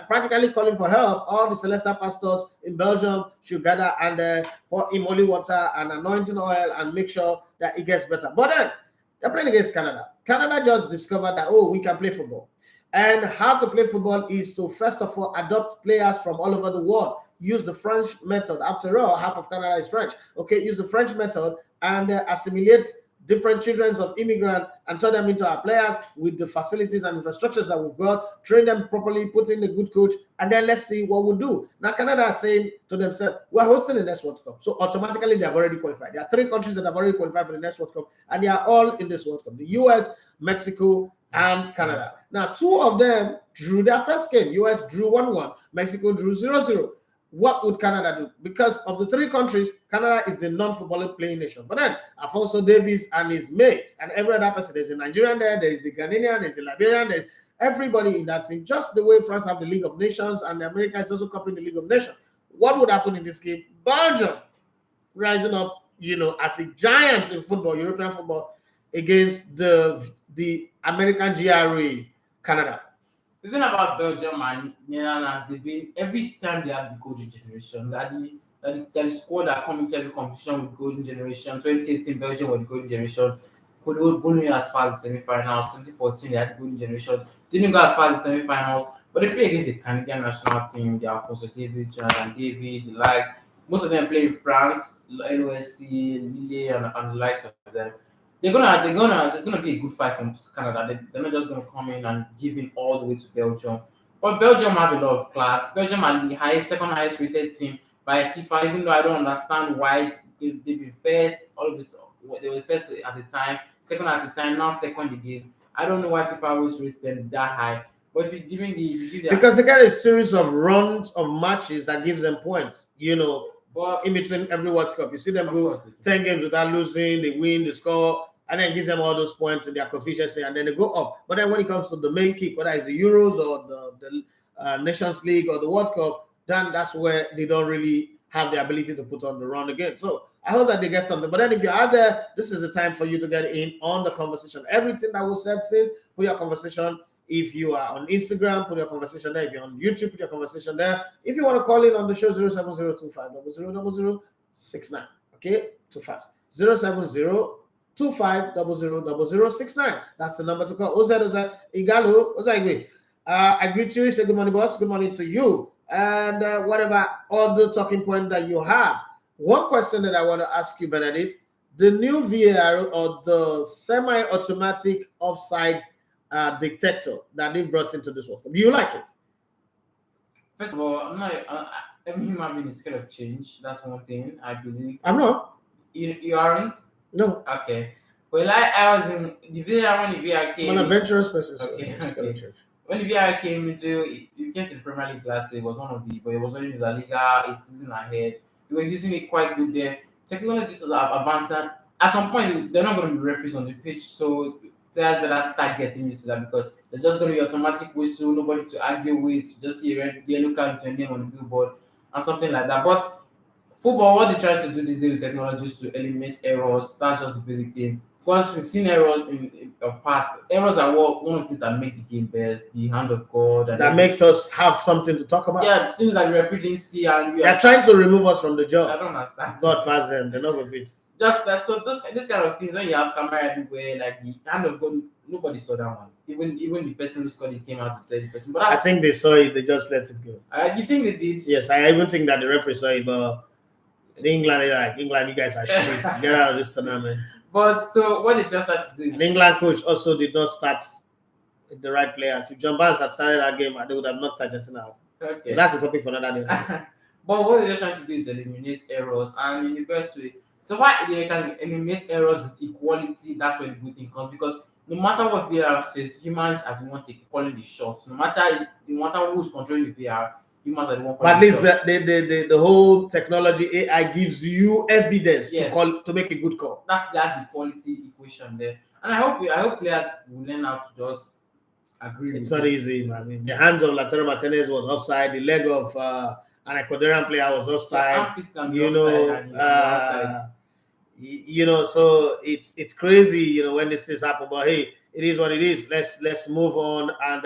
practically calling for help. All the Celestial pastors in Belgium should gather and pour him holy water and anointing oil and make sure that he gets better. But then, they're playing against Canada. Canada just discovered that, we can play football. And how to play football is to first of all adopt players from all over the world. Use the French method. After all, half of Canada is French. Okay, use the French method and assimilate different children of immigrants and turn them into our players with the facilities and infrastructures that we've got. Train them properly, put in a good coach, and then let's see what we'll do. Now, Canada is saying to themselves, we're hosting the next World Cup. So automatically they have already qualified. There are 3 countries that have already qualified for the next World Cup, and they are all in this World Cup: the US, Mexico, and Canada. Now, 2 of them drew their first game. US drew 1-1, Mexico drew 0-0. What would Canada do? Because of the 3 countries, Canada is the non-football playing nation. But then Alfonso Davies and his mates and every other person, there's a Nigerian there is a Ghanaian, there's a Liberian, there's everybody in that team. Just the way France have the League of Nations and America is also copying the League of Nations. What would happen in this game? Belgium rising up, as a giant in football, European football, against the American GRA, Canada. The thing about Belgium and Netherlands, they've been every time they have the golden generation. That the squad that come into every competition with golden generation. 2018 Belgium was the golden generation. Going as far as the semi-finals. 2014 they had the golden generation. Didn't go as far as the semi-finals, but they play against the Canadian national team. They are Alfonso Davies, Jonathan David, the likes. Most of them play in France, LOSC, Lille, and the likes of them. There's gonna be a good fight from Canada. They're not just gonna come in and give in all the way to Belgium. But Belgium have a lot of class. Belgium are the second highest rated team by FIFA, even though I don't understand why they've been first. All of this, they were first at the time, second at the time, now second again. I don't know why FIFA always rates them that high. But if you give them, because they get a series of runs of matches that gives them points, but in between every World Cup. You see them go 10 games without losing, they win, they score, and then give them all those points in their coefficiency, and then they go up. But then when it comes to the main kick, whether it's the Euros or the Nations League or the World Cup, then that's where they don't really have the ability to put on the run again. So I hope that they get something. But then if you're out there, this is the time for you to get in on the conversation. Everything that was said since, put your conversation. If you are on Instagram, put your conversation there. If you're on YouTube, put your conversation there. If you want to call in on the show, 07025000069. Okay, too fast. 07025000069. That's the number to call. Oza Igalo, Oza Igwe. I greet you. Say good morning, boss. Good morning to you. And whatever other talking point that you have. One question that I want to ask you, Benedict: the new VAR or the semi-automatic offside detector that they brought into this world, do you like it? First of all, I'm not. Every human being is scared of change. That's one thing I believe. I'm not. You aren't? No. Okay. Well, I was in the VAR when the VAR came. I'm an adventurous person. So Okay. When the VAR came into, it came to the Premier League last year. It was one of but it was only in La Liga a season ahead. They were using it quite good there. Technologies have advanced, and at some point they're not going to be referees on the pitch, so players better start getting used to that, because there's just going to be automatic whistle, nobody to argue with, just see a red yellow card with your name on the billboard and something like that. But football, what they try to do these days with technology is to eliminate errors. That's just the basic thing. Because we've seen errors in the past. Errors are one of the things that make the game best, the hand of God. And that makes us have something to talk about. Yeah, things that the referee didn't see, and they're trying to remove us from the job. I don't understand. God pass them, they're not with it. Just that, so this kind of things, when you have camera everywhere, like the hand of God, nobody saw that one. Even the person who scored it came out to tell the person. But I think they saw it, they just let it go. You think they did? Yes, I even think that the referee saw it, but in England, you guys are shit. Get out of this tournament. But so what they just had to do is the England coach also did not start with the right players. If John Barnes had started that game, they would have knocked Argentina out. Okay. But that's a topic for another day. But what they're just trying to do is eliminate errors, and in the best way. So why they can eliminate errors with equality, that's where the good thing comes, because no matter what VAR says, humans are the ones calling the shots. No matter who's controlling the VAR, humans are the ones. But at least the whole technology AI gives you evidence to make a good call. That's the quality equation there, and I hope players will learn how to just agree. It's not easy, man. I mean, the hands of Lautaro Martinez was offside. The leg of an Ecuadorian player was offside. So it's crazy, when these things happen. But hey, it is what it is. Let's move on and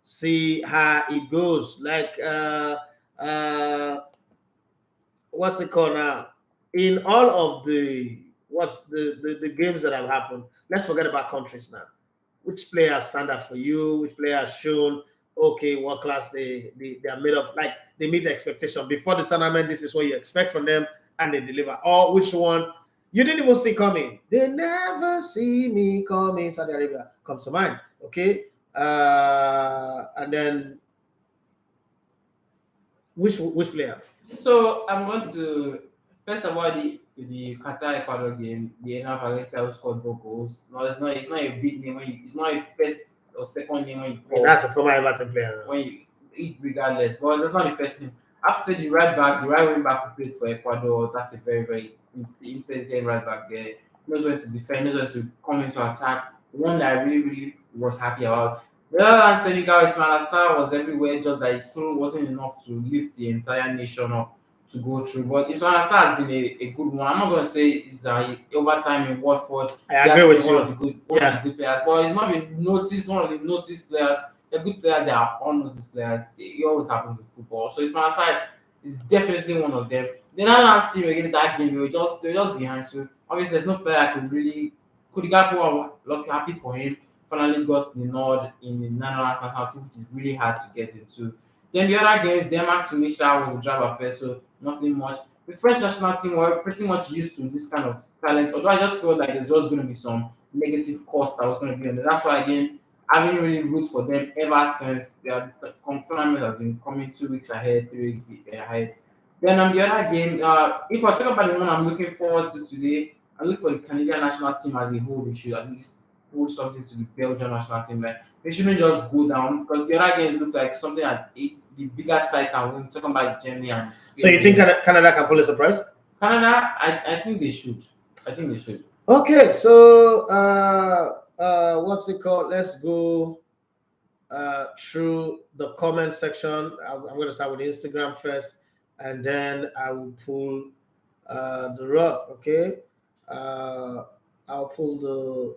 see how it goes. Like what's it called now? In all of the games that have happened, let's forget about countries now. which player stand out for you, which player has shown okay what class they are made of, like they meet the expectation before the tournament. This is what you expect from them, and they deliver. Or which one you didn't even see coming. They never see me coming. Saudi Arabia comes to mind. Okay, and then which player? So I'm going to first of all the Qatar Ecuador game. The Enaf Valencia who scored both goals. No, it's not a big name. It's not a first or second name when you I mean, call that's a former Everton player. when you eat regardless. But that's not the first name. After the right back, the right wing back who played for Ecuador, that's a very intelligent right back there. Knows when to defend, knows when to come into attack. The one that I really was happy about. The other than Senegal, Ismail Assar was everywhere, just that it wasn't enough to lift the entire nation up to go through. But Ismail Assar has been a good one. I'm not going to say it's overtime in Watford. I He has agree been with one you. of the good players, but he's not been noticed. One of the noticed players. The good players, they are unnoticed players. It always happens in football. So Ismail Assar is definitely one of them. The Netherlands team against that game, they were just behind. So obviously, there's no player I could really. Kudigapo, I'm lucky, happy for him. Finally got the nod in the Netherlands national team, which is really hard to get into. Then the other games, Denmark, Tunisia was a drive affair, so nothing much. The French national team were pretty much used to this kind of talent, although I just felt like there's just going to be some negative cost that was going to be on there. That's why, again, I haven't really rooted for them ever since the tournament has been coming 2 weeks ahead, 3 weeks ahead. Then on the other game, if I talk about the one I'm looking forward to today, I look for the Canadian national team as a whole. We should at least hold something to the Belgian national team. Like they shouldn't just go down because the other games look like something that the bigger side can win. Talking about Germany and So Spain. you think Canada can pull a surprise? Canada? I think they should. I think they should. Okay, so what's it called? Let's go through the comment section. I'm going to start with Instagram first, and then I will pull the rock. Okay, I'll pull the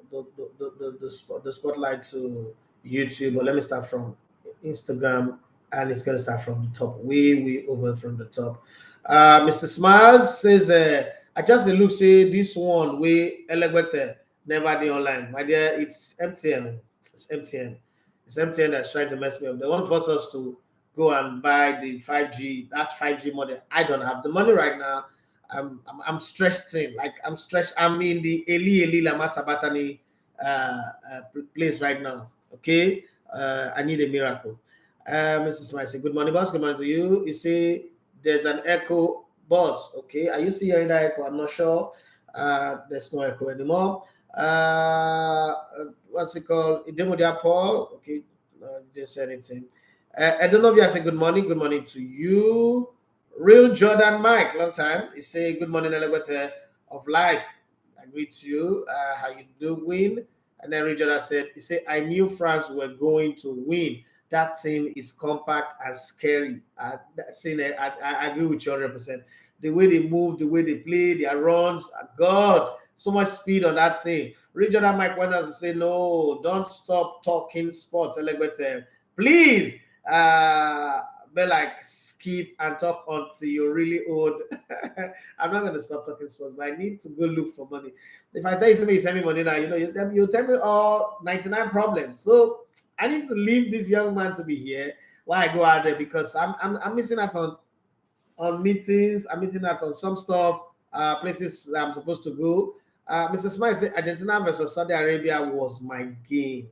spotlight to YouTube, but let me start from Instagram, and it's going to start from the top, way over from the top. Mr. Smiles says, I just look say this one way Elegbete never did online. My dear, it's MTN. It's MTN. It's MTN that's trying to mess me up. They want to force us to go and buy the 5G, that 5G model. I don't have the money right now. I'm stretched thin. Like I'm stretched. I'm in the Eli Lama Sabatani place right now. Okay. I need a miracle. Mrs. Smith say, good morning, boss. Good morning to you. You say there's an echo, boss. Okay. Are you still hearing that echo? I'm not sure. There's no echo anymore. What's it called? Idemodia Paul. Okay. Didn't say anything. I don't know if you say good morning. Good morning to you. Real Jordan Mike, long time. He say good morning, Elevator of life. I greet you. How you doing? And then Real Jordan said, he said, I knew France were going to win. That team is compact and scary. I agree with you 100%. The way they move, the way they play, their runs, God, so much speed on that team. Real Jordan Mike went on to say, no, don't stop talking sports, Elevator. Please. But like skip and talk until you're really old. I'm not gonna stop talking sports, but I need to go look for money. If I tell you something, you send me money now, you tell me all 99 problems. So I need to leave this young man to be here while I go out there because I'm missing out on meetings. I'm missing out on some stuff, places that I'm supposed to go. Mr. Smith said Argentina versus Saudi Arabia was my game.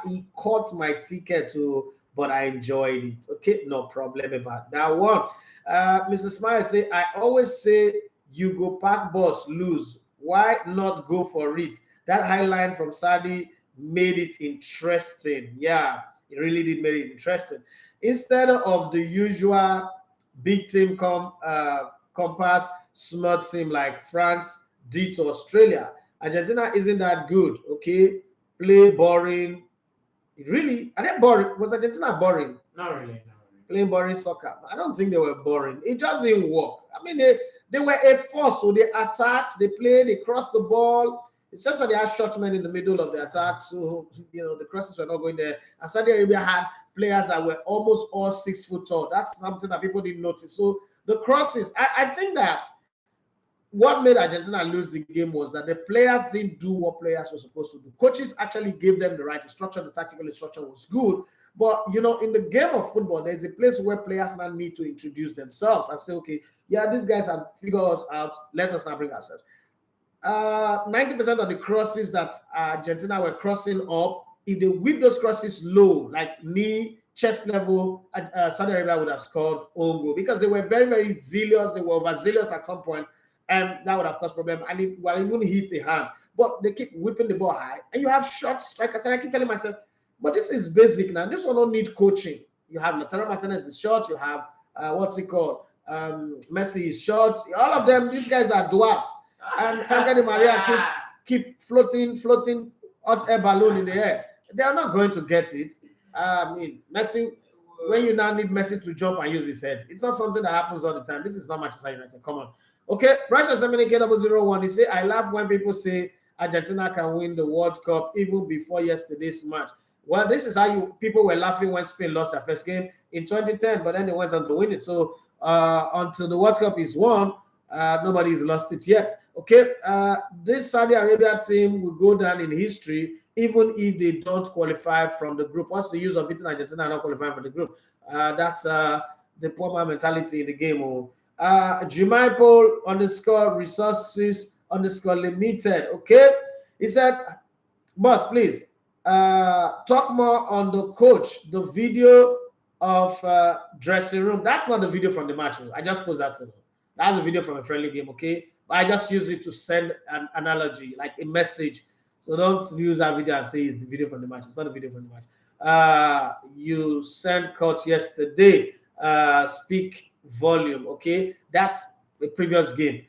He caught my ticket to, but I enjoyed it. Okay, no problem about that one. Mr. Smile say, I always say you go pack boss lose. Why not go for it? That high line from Saudi made it interesting. Yeah, it really did make it interesting. Instead of the usual big team compass small team like France did to Australia, Argentina isn't that good. Okay, play boring. Really, are they boring? Was Argentina boring? Not really. Playing boring soccer. I don't think they were boring. It just didn't work. I mean, they were a force. So they attacked, they played, they crossed the ball. It's just that they had short men in the middle of the attack. So, the crosses were not going there. And Saudi Arabia had players that were almost all 6 foot tall. That's something that people didn't notice. So the crosses, I think that what made Argentina lose the game was that the players didn't do what players were supposed to do. Coaches actually gave them the right instruction. The tactical instruction was good. But, you know, in the game of football, there's a place where players now need to introduce themselves and say, okay, yeah, these guys have figured us out. Let us now bring ourselves. 90% of the crosses that Argentina were crossing up, if they whip those crosses low, like knee, chest level, Saudi Arabia would have scored own goal because they were very, very zealous. They were overzealous at some point, and that would have caused problem. And it will even hit the hand. But they keep whipping the ball high, and you have short strikers. And I keep telling myself, but this is basic now. This one don't need coaching. You have Lautaro Martinez is short. You have what's it called? Messi is short. All of them, these guys are dwarfs. And Angel Maria keep floating hot air balloon in the air. They are not going to get it. I mean, Messi, when you now need Messi to jump and use his head, it's not something that happens all the time. This is not Manchester United. Come on. Okay, Precious MNK001. He say, I laugh when people say Argentina can win the World Cup even before yesterday's match. Well, this is how people were laughing when Spain lost their first game in 2010, but then they went on to win it. So until the World Cup is won, nobody's lost it yet. Okay, this Saudi Arabia team will go down in history even if they don't qualify from the group. What's the use of beating Argentina and not qualifying for the group? That's the poor man mentality in the game. Jumaipo _resources _limited. Okay, he said, boss, please talk more on the coach, the video of dressing room. That's not the video from the match. I just posted that to him. That's a video from a friendly game, okay? I just use it to send an analogy, like a message. So don't use that video and say it's the video from the match. It's not a video from the match. You sent coach yesterday. Speak volume, okay? That's the previous game.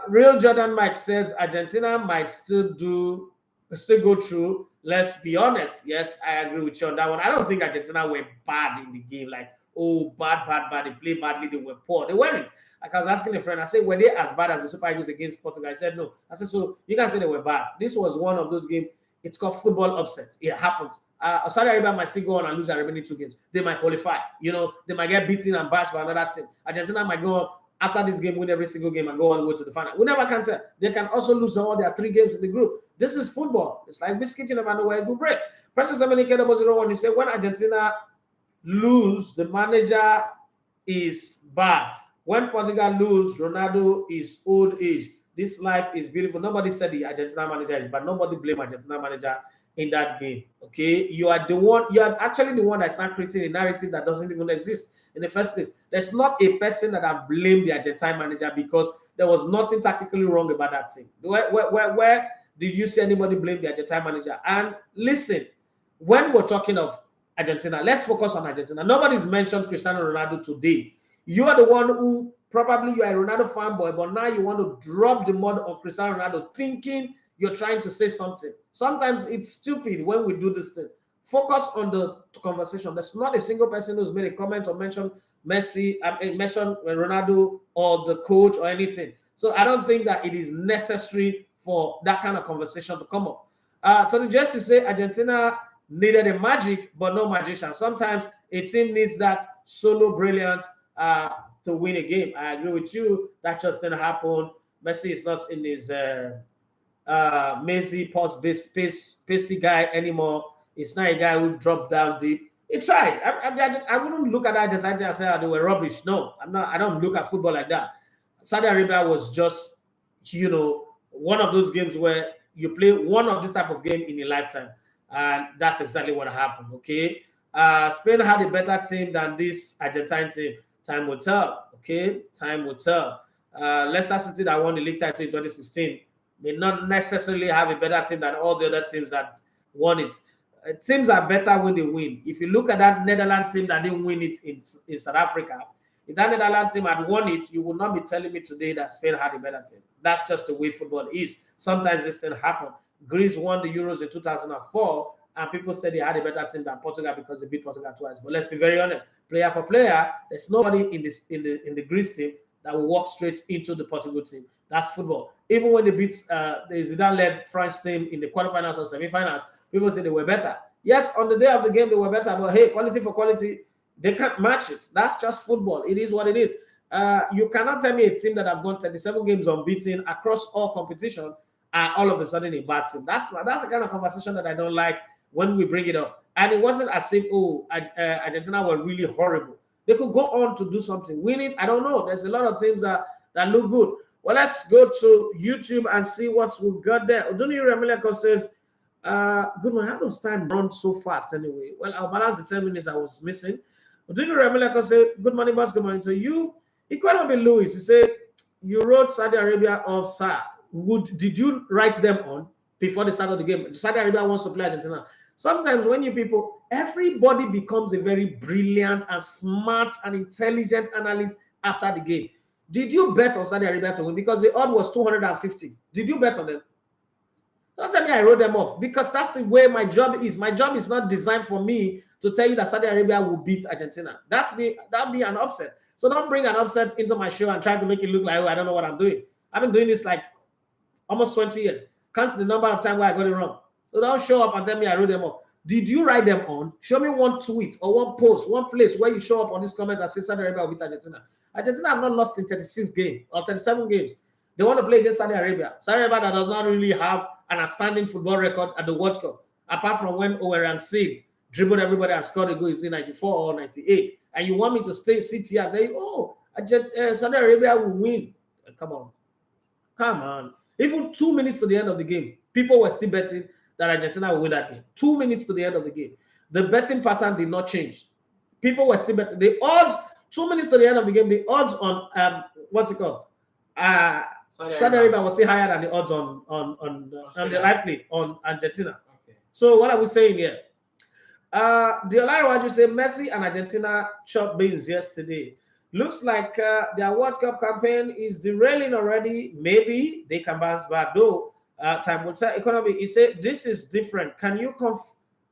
Real Jordan Mike says Argentina might still go through. Let's be honest. Yes, I agree with you on that one. I don't think Argentina were bad in the game. Like, oh, bad. They played badly. They were poor. They weren't. Like I was asking a friend, I said, were they as bad as the Super Eagles against Portugal? I said, no. I said, so you can say they were bad. This was one of those games. It's called football upset. It happens. Saudi Arabia might still go on and lose their remaining 2 games. They might qualify. You know, they might get beaten and bashed by another team. Argentina might go on after this game, win every single game and go on the way to the final. We never can tell. They can also lose all their 3 games in the group. This is football. It's like biscuit. You never know where it will break. Precious MNK001, you say when Argentina lose, the manager is bad. When Portugal lose, Ronaldo is old age. This life is beautiful. Nobody said the Argentina manager is bad. Nobody blame Argentina manager in that game. Okay, you are the one. You are actually the one that's not creating a narrative that doesn't even exist in the first place. There's not a person that I blame the Argentine manager because there was nothing tactically wrong about that thing. Where did you see anybody blame the Argentine manager? And listen, when we're talking of Argentina, let's focus on Argentina. Nobody's mentioned Cristiano Ronaldo today. You are the one who probably you are a Ronaldo fanboy, but now you want to drop the mud on Cristiano Ronaldo thinking you're trying to say something. Sometimes it's stupid when we do this thing. Focus on the conversation. There's not a single person who's made a comment or mentioned Messi, mentioned Ronaldo or the coach or anything. So I don't think that it is necessary for that kind of conversation to come up. Tony Jesse say Argentina needed a magic, but no magician. Sometimes a team needs that solo brilliance to win a game. I agree with you. That just didn't happen. Messi is not in his Messi pacey guy anymore. It's not a guy who dropped down deep. He tried. I wouldn't look at Argentina and say, oh, they were rubbish. No, I'm not. I don't look at football like that. Saudi Arabia was just, one of those games where you play one of this type of game in a lifetime. And that's exactly what happened, okay? Spain had a better team than this Argentine team. Time will tell, okay? Time will tell. Leicester City that won the league title in 2016 may not necessarily have a better team than all the other teams that won it. Teams are better when they win. If you look at that Netherlands team that didn't win it in South Africa, if that Netherlands team had won it, you would not be telling me today that Spain had a better team. That's just the way football is. Sometimes this thing happens. Greece won the Euros in 2004, and people said they had a better team than Portugal because they beat Portugal twice. But let's be very honest, player for player, there's nobody in the Greece team that will walk straight into the Portugal team. That's football. Even when they beat the Zidane-led French team in the quarterfinals or semifinals, people say they were better. Yes, on the day of the game they were better, but hey, quality for quality, they can't match it. That's just football. It is what it is. You cannot tell me a team that have won 37 games unbeaten across all competition are all of a sudden a bad team. That's the kind of conversation that I don't like when we bring it up. And it wasn't as if, Argentina were really horrible. They could go on to do something. Win it, I don't know. There's a lot of teams that look good. Well, let's go to YouTube and see what we got there. Oduni Remileko says, good morning. How does time run so fast anyway? Well, I'll balance the 10 minutes I was missing. Oduni Remileko says, good morning, boss. Good morning to you. Equanobi Lewis, he said, you wrote Saudi Arabia off, sir. Did you write them on before the start of the game? Saudi Arabia wants to play Argentina. Sometimes when you people, everybody becomes a very brilliant and smart and intelligent analyst after the game. Did you bet on Saudi Arabia to win? Because the odd was 250. Did you bet on them? Don't tell me I wrote them off, because that's the way my job is. My job is not designed for me to tell you that Saudi Arabia will beat Argentina. That'd be an upset. So don't bring an upset into my show and try to make it look like, oh, I don't know what I'm doing. I've been doing this like almost 20 years. Count the number of times where I got it wrong. So don't show up and tell me I wrote them off. Did you write them on? Show me one tweet or one post, one place where you show up on this comment and say Saudi Arabia will beat Argentina. Argentina have not lost in 36 games or 37 games. They want to play against Saudi Arabia. Saudi Arabia that does not really have an outstanding football record at the World Cup, apart from when Ower and Sid dribbled everybody and scored a goal in 94 or 98. And you want me to sit here and tell you, oh, Saudi Arabia will win. Come on. Even 2 minutes to the end of the game, people were still betting that Argentina will win that game. 2 minutes to the end of the game. The betting pattern did not change. People were still betting. The odds, 2 minutes to the end of the game, the odds on, what's it called? Saudi Arabia was still higher than the odds on the likely on Argentina. Okay. So what are we saying here? The Olaiwaju say Messi and Argentina chopped beans yesterday. Looks like their World Cup campaign is derailing already. Maybe they can bounce back though. Time will tell. Economy, he said this is different. Can you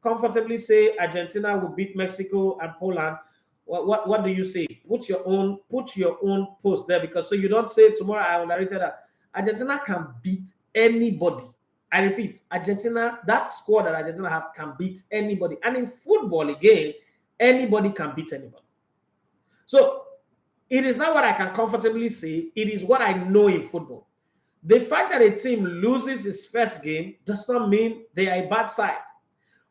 comfortably say Argentina will beat Mexico and Poland? What do you say? Put your own post there, because so you don't say tomorrow I underrated that Argentina can beat anybody. I repeat, Argentina, that squad that Argentina have can beat anybody. And in football again, anybody can beat anybody. So it is not what I can comfortably say. It is what I know in football. The fact that a team loses its first game does not mean they are a bad side.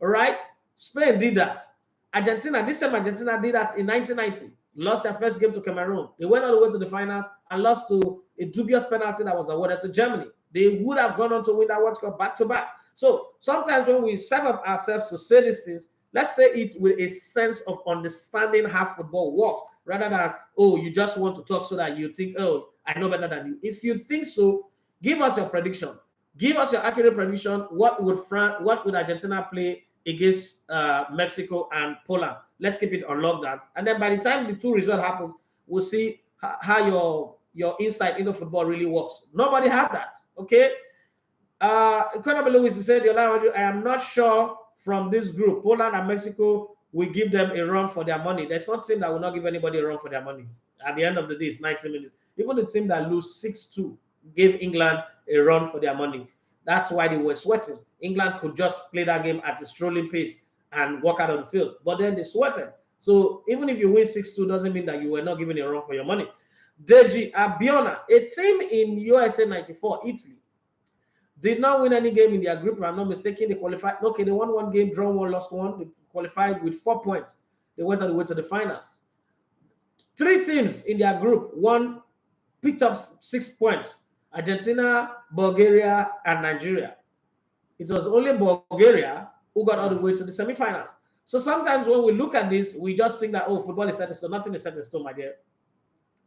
All right? Spain did that. Argentina, this same Argentina did that in 1990. Lost their first game to Cameroon. They went all the way to the finals and lost to a dubious penalty that was awarded to Germany. They would have gone on to win that World Cup back to back. So sometimes when we set up ourselves to say these things, let's say it with a sense of understanding how football works, rather than, oh, you just want to talk so that you think, oh, I know better than you. If you think so, give us your prediction. Give us your accurate prediction. What would Argentina play against Mexico and Poland? Let's keep it on lockdown. And then by the time the two results happen, we'll see how your insight into football really works. Nobody have that, okay? Economy Lewis said, I am not sure from this group, Poland and Mexico will give them a run for their money. There's no team that will not give anybody a run for their money. At the end of the day, it's 90 minutes. Even the team that lose 6-2 gave England a run for their money. That's why they were sweating. England could just play that game at a strolling pace and walk out of the field. But then they sweated. So even if you win 6-2, doesn't mean that you were not given a run for your money. Deji Abiona, a team in USA 94, Italy, did not win any game in their group, if I'm not mistaken. They qualified. Okay, they won one game, drawn one, lost one. They qualified with 4 points. They went all the way to the finals. 3 teams in their group, one picked up 6 points. Argentina, Bulgaria, and Nigeria. It was only Bulgaria who got all the way to the semifinals. So sometimes when we look at this, we just think that, oh, football is set in stone. Nothing is set in stone, my dear.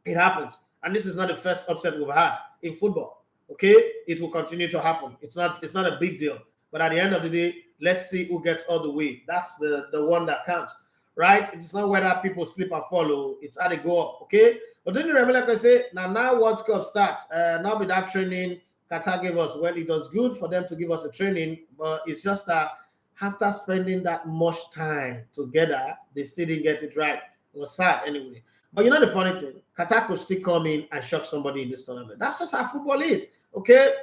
It happens. And this is not the first upset we've had in football. Okay? It will continue to happen. It's not a big deal. But at the end of the day, let's see who gets all the way. That's the one that counts. Right? It's not whether people slip and follow. It's how they go up. Okay? But then you remember, like I say, now World Cup starts. Now with that training, Qatar gave us, well, it was good for them to give us a training, but it's just that after spending that much time together, they still didn't get it right. It was sad anyway. But you know the funny thing, Qatar could still come in and shock somebody in this tournament. That's just how football is. Okay?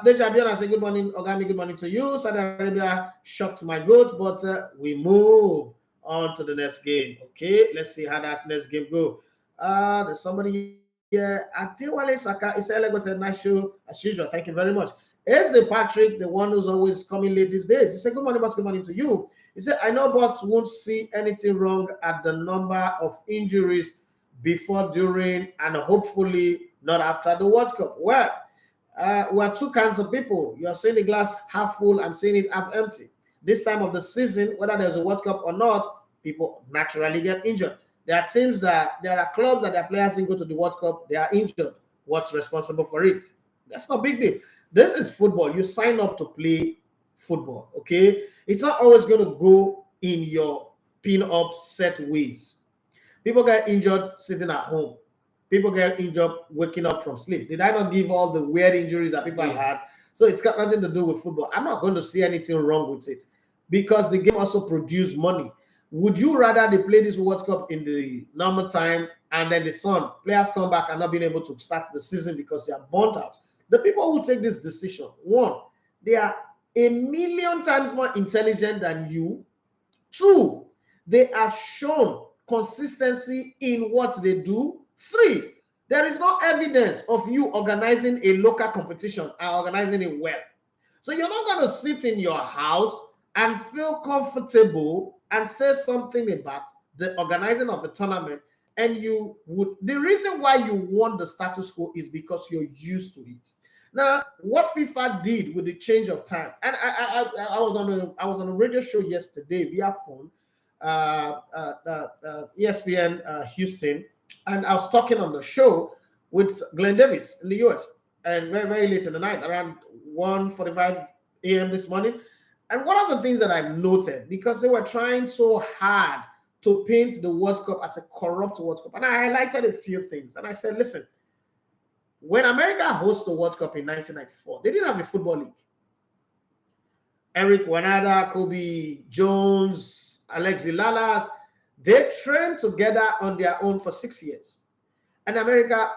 Deja Abiona say good morning, Ogami, good morning to you. Saudi Arabia shocked my goat, but we move on to the next game. Okay? Let's see how that next game go. There's somebody here. Adewale Saka is with a nice show as usual. Thank you very much. Eze Patrick, the one who's always coming late these days. He said, good morning, boss. Good morning to you. He said, I know boss won't see anything wrong at the number of injuries before, during, and hopefully not after the World Cup. Well, we're two kinds of people. You're seeing the glass half full, I'm seeing it half empty. This time of the season, whether there's a World Cup or not, people naturally get injured. There are teams there are clubs that their players didn't go to the World Cup, they are injured. What's responsible for it? That's not a big deal. This is football. You sign up to play football, okay? It's not always going to go in your pin-up set ways. People get injured sitting at home. People get injured waking up from sleep. Did I not give all the weird injuries that people have had? So it's got nothing to do with football. I'm not going to see anything wrong with it because the game also produces money. Would you rather they play this World Cup in the normal time and then the sun, players come back and not being able to start the season because they are burnt out? The people who take this decision, one, they are a million times more intelligent than you. Two, they have shown consistency in what they do. Three, there is no evidence of you organizing a local competition and organizing it well. So you're not going to sit in your house and feel comfortable and say something about the organizing of the tournament. And the reason why you want the status quo is because you're used to it. Now, what FIFA did with the change of time, and I was on a radio show yesterday via phone, ESPN Houston, and I was talking on the show with Glenn Davis in the US, and very, very late in the night, around 1:45 a.m. this morning. And one of the things that I noted, because they were trying so hard to paint the World Cup as a corrupt World Cup, and I highlighted a few things, and I said, listen, when America hosted the World Cup in 1994, they didn't have a football league. Eric Wanada, Kobe Jones, Alexi Lalas, they trained together on their own for 6 years. And America,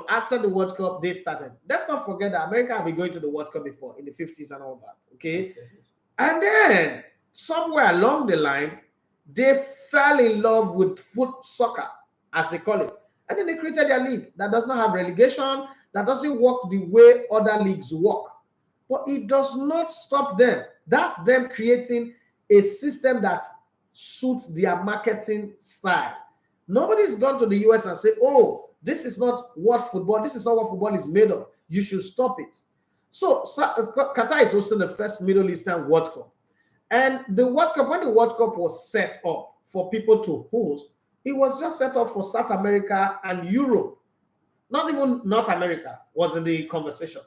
after the World Cup, they started. Let's not forget that America had been going to the World Cup before in the 50s and all that, okay? And then somewhere along the line, they fell in love with foot soccer, as they call it. And then they created their league that does not have relegation, that doesn't work the way other leagues work. But it does not stop them. That's them creating a system that suits their marketing style. Nobody's gone to the US and said, oh, this is not what football is made of. You should stop it. So Qatar is hosting the first Middle Eastern World Cup. And the World Cup, when the World Cup was set up for people to host, it was just set up for South America and Europe. Not even North America was in the conversation.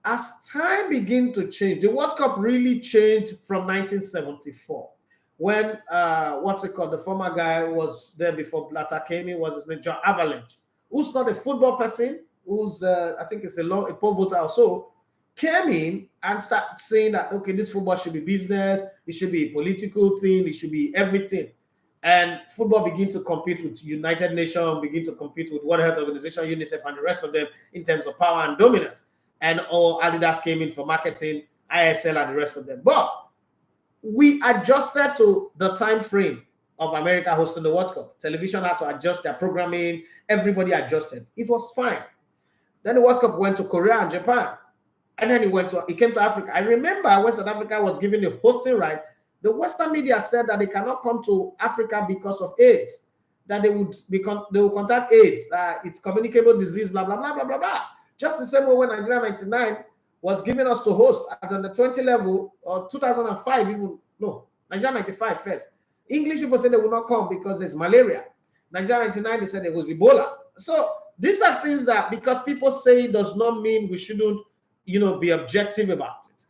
As time began to change, the World Cup really changed from 1974 when, the former guy was there before Blatter came in, was his name, John Avalanche, who's not a football person, who's, I think it's a pole voter or so, came in and started saying that, okay, this football should be business, it should be a political thing, it should be everything. And football begin to compete with United Nations, begin to compete with World Health Organization, UNICEF, and the rest of them in terms of power and dominance. And all Adidas came in for marketing, ISL, and the rest of them. But we adjusted to the time frame of America hosting the World Cup. Television had to adjust their programming. Everybody adjusted. It was fine. Then the World Cup went to Korea and Japan. And then it came to Africa. I remember when South Africa was given the hosting right, the Western media said that they cannot come to Africa because of AIDS, that they will contact AIDS, it's communicable disease, blah, blah, blah, blah, blah, blah. Just the same way when Nigeria 99 was giving us to host at the 20 level, or 2005 even, no, Nigeria 95 first. English people said they will not come because there's malaria. Nigeria 99, they said it was Ebola. So these are things that, because people say it does not mean we shouldn't, be objective about it.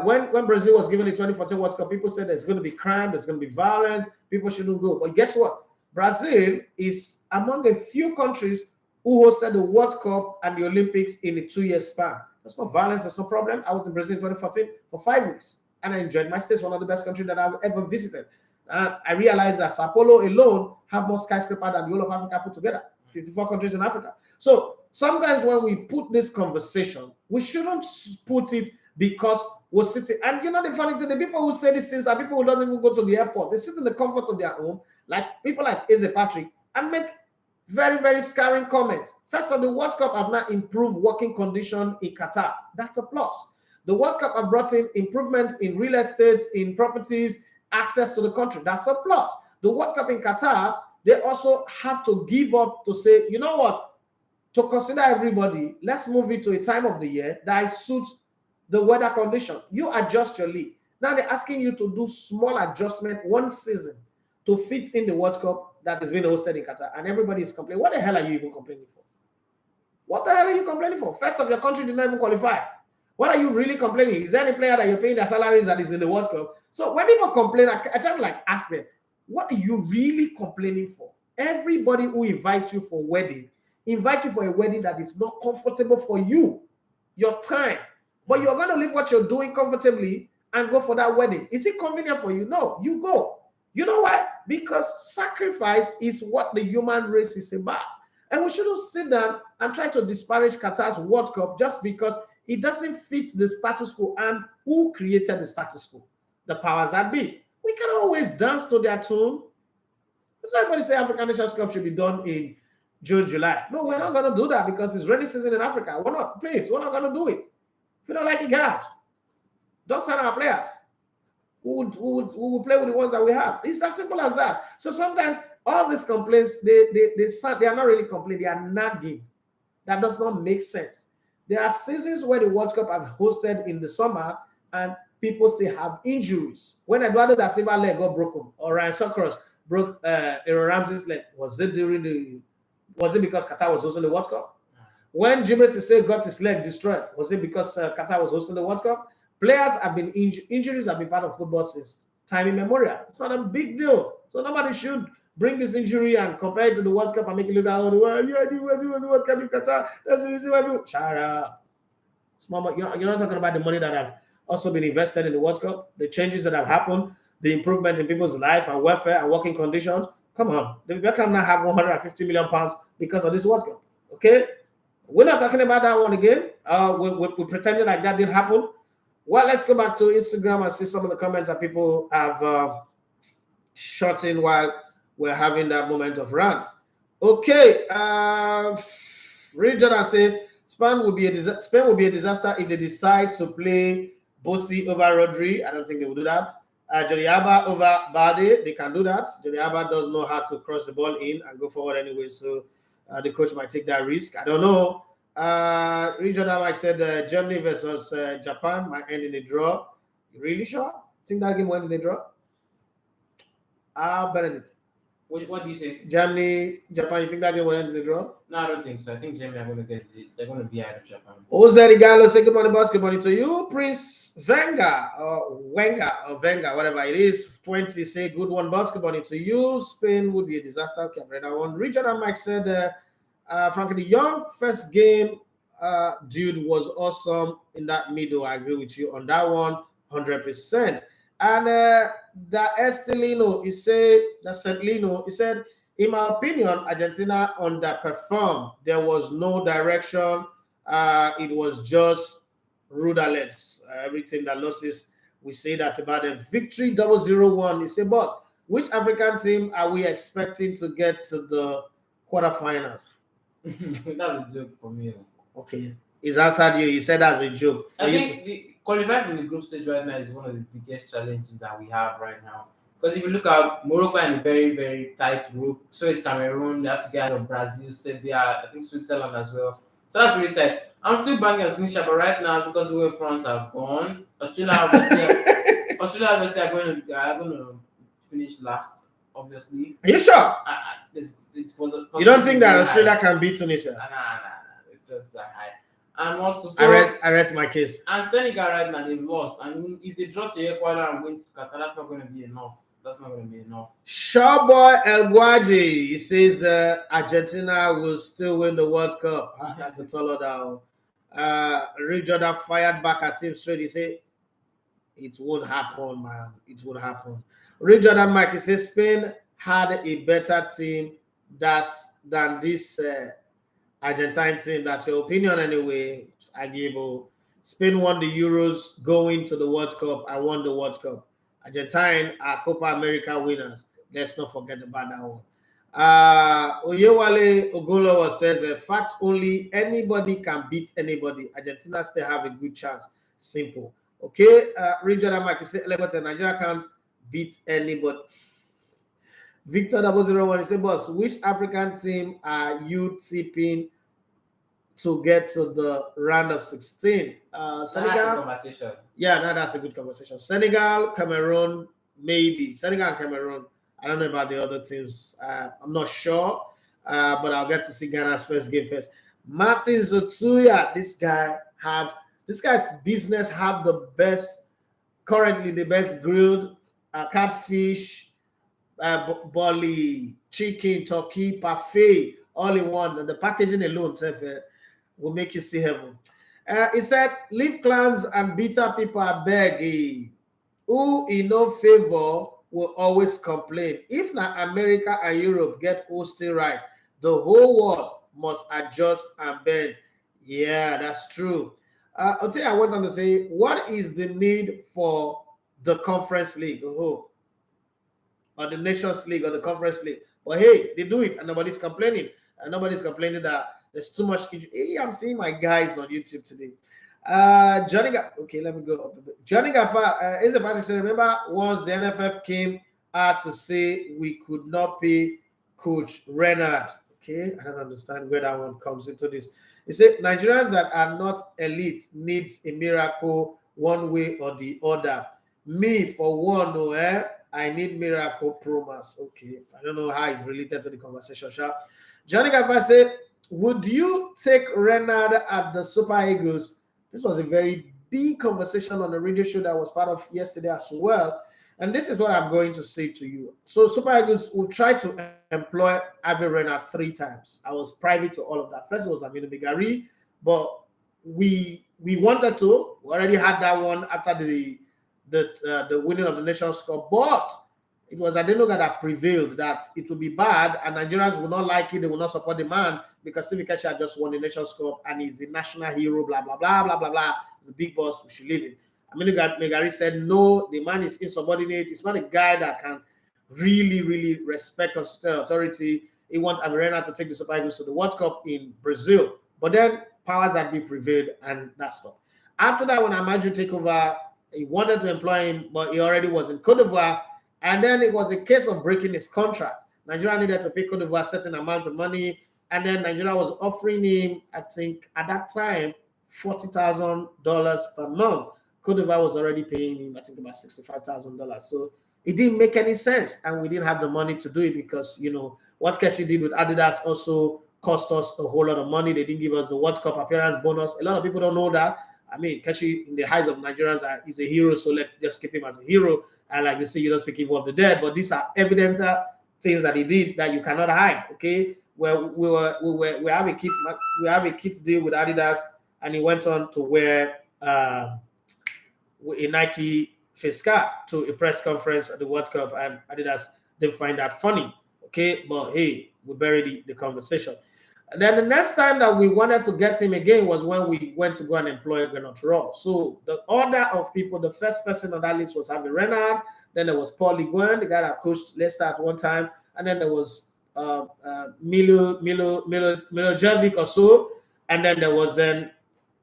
When Brazil was given the 2014 World Cup, people said there's going to be crime, there's going to be violence, people shouldn't go. But guess what? Brazil is among a few countries who hosted the World Cup and the Olympics in a 2-year span. There's no violence, there's no problem. I was in Brazil in 2014 for 5 weeks, and I enjoyed my stay. It's one of the best countries that I've ever visited. I realized that Sao Paulo alone have more skyscrapers than the whole of Africa put together. 54 countries in Africa. So sometimes when we put this conversation, we shouldn't put it because we're sitting. And the funny thing, the people who say these things are people who don't even go to the airport. They sit in the comfort of their home, like people like Eze Patrick, and make Very, very scaring comment. First of the World Cup have not improved working condition in Qatar. That's a plus. The World Cup have brought in improvements in real estate, in properties, access to the country. That's a plus. The World Cup in Qatar, they also have to give up to say, you know what, to consider everybody, let's move it to a time of the year that suits the weather condition. You adjust your league. Now they're asking you to do small adjustment one season to fit in the World Cup that is being hosted in Qatar, and everybody is complaining. What the hell are you even complaining for? What the hell are you complaining for? First of your country did not even qualify. What are you really complaining? Is there any player that you're paying their salaries that is in the World Cup? So when people complain, I try to like ask them, what are you really complaining for? Everybody who invites you for wedding, invite you for a wedding that is not comfortable for you, your time. But you're going to leave what you're doing comfortably and go for that wedding. Is it convenient for you? No, you go. You know why? Because sacrifice is what the human race is about. And we shouldn't sit down and try to disparage Qatar's World Cup just because it doesn't fit the status quo. And who created the status quo? The powers that be. We can always dance to their tune. So everybody say African Nations Cup should be done in June, July. No, we're not going to do that because it's rainy season in Africa. We're not, please, we're not going to do it. If you don't like it, get out. Don't sign our players. Who would play with the ones that we have? It's as simple as that. So sometimes all these complaints, they are not really complaining, they are nagging. That does not make sense. There are seasons where the World Cup have hosted in the summer and people still have injuries. When Eduardo da Silva leg got broken, or Ryan Sokros broke Aaron Ramsey's leg, was it because Qatar was hosting the World Cup? When Jimmy Cisse got his leg destroyed, was it because Qatar was hosting the World Cup? Players have been injuries have been part of football since time immemorial. It's not a big deal. So nobody should bring this injury and compare it to the World Cup and make it look like, oh, well, yeah, the World Cup in Qatar. That's the reason why people shut up. You're not talking about the money that have also been invested in the World Cup, the changes that have happened, the improvement in people's life and welfare and working conditions. Come on, the Beckham now have 150 million pounds because of this World Cup. Okay, we're not talking about that one again. We're pretending like that didn't happen. Well, let's go back to Instagram and see some of the comments that people have shot in while we're having that moment of rant. Okay, Reed Jordan said Spain will be a disaster if they decide to play Bossi over Rodri. I don't think they will do that. Joriaba over Bade, they can do that. Joriaba does know how to cross the ball in and go forward anyway, so the coach might take that risk. I don't know. Regional Mike said Germany versus Japan might end in a draw. You really sure? Think that game went in a draw? Benedict. What do you say? Germany, Japan, you think that game will end in a draw? No, I don't think so. I think Germany are going to they're going to be ahead of Japan. Jose Rigalo, say good morning, boss. Good morning to you. Prince Wenger, whatever it is. 20 say good one, boss. Good morning to you. Spain would be a disaster. Okay, I've read that one. Regional Mike said Frankie de Jong, first game, dude was awesome in that middle. I agree with you on that one, 100%. And that Estelino, he said, in my opinion, Argentina underperformed. There was no direction. It was just rudderless. Everything that losses, we say that about a victory 001. He said, boss, which African team are we expecting to get to the quarterfinals? That's a joke for me. Okay, he's answered you. He said that's a joke. I think the qualifying in the group stage right now is one of the biggest challenges that we have right now. Because if you look at Morocco in a very, very tight group, so is Cameroon, they have to get out of Brazil, Serbia, I think Switzerland as well. So that's really tight. I'm still banging on Tunisia, but right now, because the way France are gone, Australia obviously are going to finish last, obviously. Are you sure? You don't think that Australia can beat Tunisia? Nah. It's just that high. And also, I rest my case. And Senegal right now, they've lost. And if they drop to Ecuador and win to Qatar, that's not going to be enough. Shawboy El Guaji, he says Argentina will still win the World Cup. That's a taller down. Rick Jordan fired back at him straight. He said, it won't happen, man. It won't happen. Rick Jordan Mike, he says Spain had a better team than this Argentine team. That's your opinion anyway. Arguable. Spain won the Euros going to the World Cup. I won the World Cup. Argentine are Copa America winners. Let's not forget about that one. Oyewale Ogolowo says, fact only, anybody can beat anybody. Argentina still have a good chance. Simple. Okay, Regional Mike said, Nigeria can't beat anybody. Victor 001 said, boss, which African team are you tipping to get to the round of 16? Senegal. That's a conversation. Yeah, that's a good conversation. Senegal, Cameroon, maybe. Senegal and Cameroon. I don't know about the other teams. I'm not sure, but I'll get to see Ghana's first game first. Martin Zotuya, this guy's business have the best, currently the best grilled catfish, bolly, chicken, turkey, parfait, all in one. And the packaging alone will make you see heaven. He said, leave clans and bitter people are begging. Who in no favor will always complain. If not America and Europe get hosting right, the whole world must adjust and bend. Yeah, that's true. I'll tell you, I want to say, what is the need for the Conference League? Or the Nations League or the Conference League? But hey, they do it and nobody's complaining. And nobody's complaining that there's too much. Hey, I'm seeing my guys on YouTube today. Johnny, okay, let me go up a bit. Johnny Gaffa is a Patrick. Remember, once the NFF came out to say we could not pay Coach Renard. Okay, I don't understand where that one comes into this. He said Nigerians that are not elite needs a miracle one way or the other. Me for one, I need miracle promise. Okay, I don't know how it's related to the conversation. Johnny Gaffa said, would you take Renard at the Super Eagles? This was a very big conversation on the radio show that was part of yesterday as well. And this is what I'm going to say to you. So Super Eagles will try to employ Avi Renard 3 times. I was private to all of that. First was Aminu Bigari, but we wanted to. We already had that one after the winning of the Nations Cup. But it was Adenoga that prevailed, that it would be bad and Nigerians will not like it. They will not support the man because Steve Kesha just won the Nations Cup and he's a national hero, blah, blah, blah, blah, blah, blah. He's a big boss. We should leave him. Aminu Megari said, no, the man is insubordinate. He's not a guy that can really, really respect authority. He wants Averena to take the Super Eagles to the World Cup in Brazil. But then powers had been prevailed and that stopped. After that, when Amaju took over, he wanted to employ him, but he already was in Cote d'Ivoire. And then it was a case of breaking his contract. Nigeria needed to pay Cote d'Ivoire a certain amount of money. And then Nigeria was offering him, I think, at that time, $40,000 per month. Cote d'Ivoire was already paying him, I think, about $65,000. So it didn't make any sense. And we didn't have the money to do it because, you know, what Keshi did with Adidas also cost us a whole lot of money. They didn't give us the World Cup appearance bonus. A lot of people don't know that. I mean, Keshi, in the eyes of Nigerians, is a hero. So let's just keep him as a hero. And like they say, you don't speak evil of the dead. But these are evident things that he did that you cannot hide. Okay, well, we have a kit deal with Adidas, and he went on to wear a Nike face cap to a press conference at the World Cup, and Adidas didn't find that funny. Okay, but hey, we buried the conversation. And then the next time that we wanted to get him again was when we went to go and employ Gernot Rohr. So the order of people, the first person on that list was Javi Renard. Then there was Paul Liguen, the guy that coached Leicester at one time. And then there was Milojevic or so. And then there was there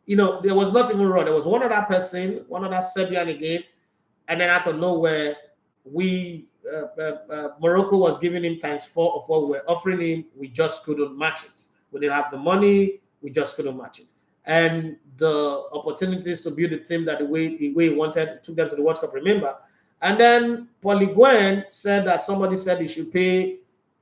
was not even Rohr. There was one other person, one other Serbian again. And then out of nowhere, Morocco was giving him times 4 of what we were offering him. We just couldn't match it. We didn't have the money. We just couldn't match it. And the opportunities to build a team that the way he wanted took them to the World Cup, remember. And then Paul Liguen said that somebody said he should pay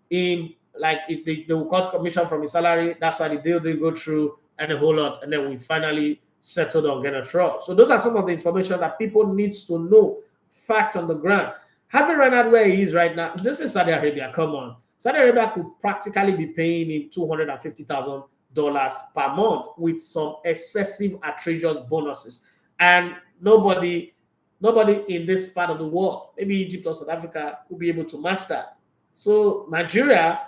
him, like they will cut commission from his salary. That's why the deal didn't go through and a whole lot. And then we finally settled on Gernot Rohr. So those are some of the information that people need to know, fact on the ground. Having Renard where he is right now, this is Saudi Arabia, come on. Saudi Arabia could practically be paying him $250,000 per month with some excessive outrageous bonuses. And nobody in this part of the world, maybe Egypt or South Africa, will be able to match that. So Nigeria,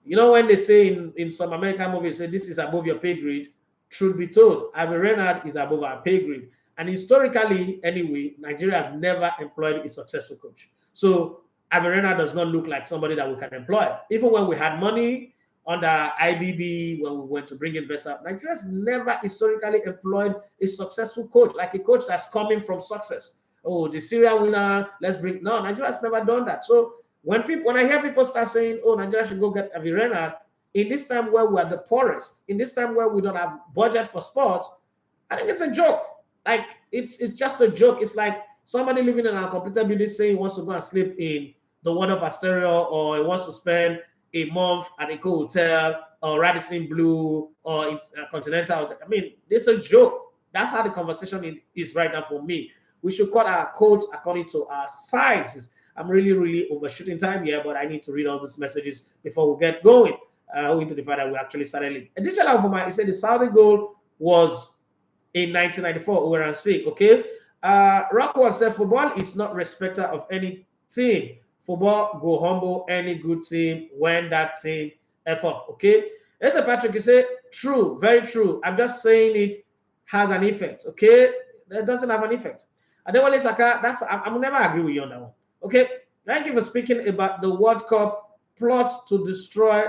you know, when they say in some American movies, say this is above your pay grade, truth be told, Javi Renard is above our pay grade. And historically, anyway, Nigeria have never employed a successful coach. So Averena does not look like somebody that we can employ. Even when we had money under IBB, when we went to bring investors, Nigeria's never historically employed a successful coach, like a coach that's coming from success. Oh, the Syria winner, let's bring. No, Nigeria's never done that. So when I hear people start saying, oh, Nigeria should go get Averena, in this time where we're the poorest, in this time where we don't have budget for sports, I think it's a joke. Like, it's just a joke. It's like somebody living in a completed building saying he wants to go and sleep in the one of Asteria, or he wants to spend a month at a cool hotel or Radisson Blue or in Continental Hotel. I mean, it's a joke. That's how the conversation is right now for me. We should cut our coats according to our sizes. I'm really overshooting time here, but I need to read all these messages before we get going. Owing to the fact that we actually started late. Additional information, he said the Saudi goal was in 1994 over and sick. Okay. Rockwell said football is not respecter of any team. Football go humble any good team when that team F up. Okay. There's a Patrick, he said, true, very true. I'm just saying it has an effect. Okay. That doesn't have an effect. And then Saka, I'm never agree with you on that one. Okay. Thank you for speaking about the World Cup plot to destroy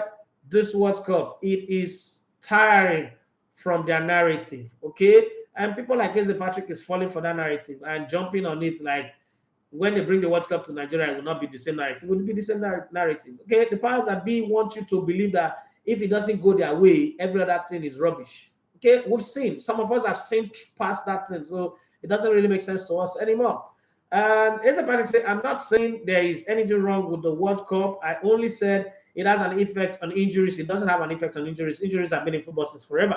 this World Cup. It is tiring from their narrative, okay? And people like Eze Patrick is falling for that narrative and jumping on it like when they bring the World Cup to Nigeria, it will not be the same narrative. It will be the same narrative, okay? The powers that be want you to believe that if it doesn't go their way, every other thing is rubbish, okay? We've seen. Some of us have seen past that thing, so it doesn't really make sense to us anymore. And Eze Patrick said, I'm not saying there is anything wrong with the World Cup. I only said it has an effect on injuries. It doesn't have an effect on injuries. Injuries have been in football since forever.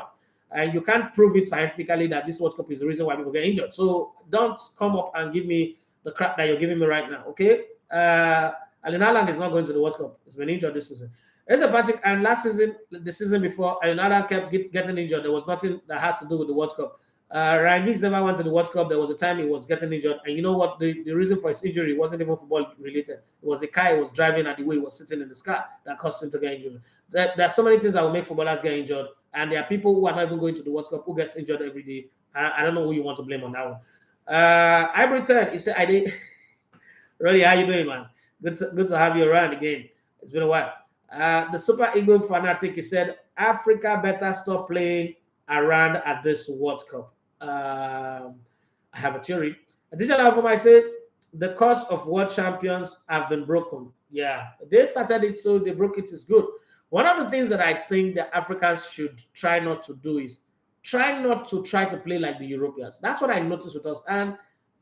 And you can't prove it scientifically that this World Cup is the reason why people get injured. So don't come up and give me the crap that you're giving me right now, okay? Allen Haaland is not going to the World Cup. He's been injured this season. Eze Patrick, and last season, the season before, Allen Haaland kept getting injured. There was nothing that has to do with the World Cup. Ryan Giggs never went to the World Cup. There was a time he was getting injured. And you know what? The reason for his injury wasn't even football related. It was the car he was driving and the way he was sitting in the car that caused him to get injured. There are so many things that will make footballers get injured. And there are people who are not even going to the World Cup who gets injured every day. I don't know who you want to blame on that one. Ivory Ted, he said, I did. Really, how you doing, man? Good to have you around again. It's been a while. The Super Eagle fanatic, he said, Africa better stop playing around at this World Cup. I have a theory. Additional info, I said the curse of world champions have been broken. Yeah, they started it, so they broke it. Is good. One of the things that I think the Africans should try not to do is try not to play like the Europeans. That's what I noticed with us. And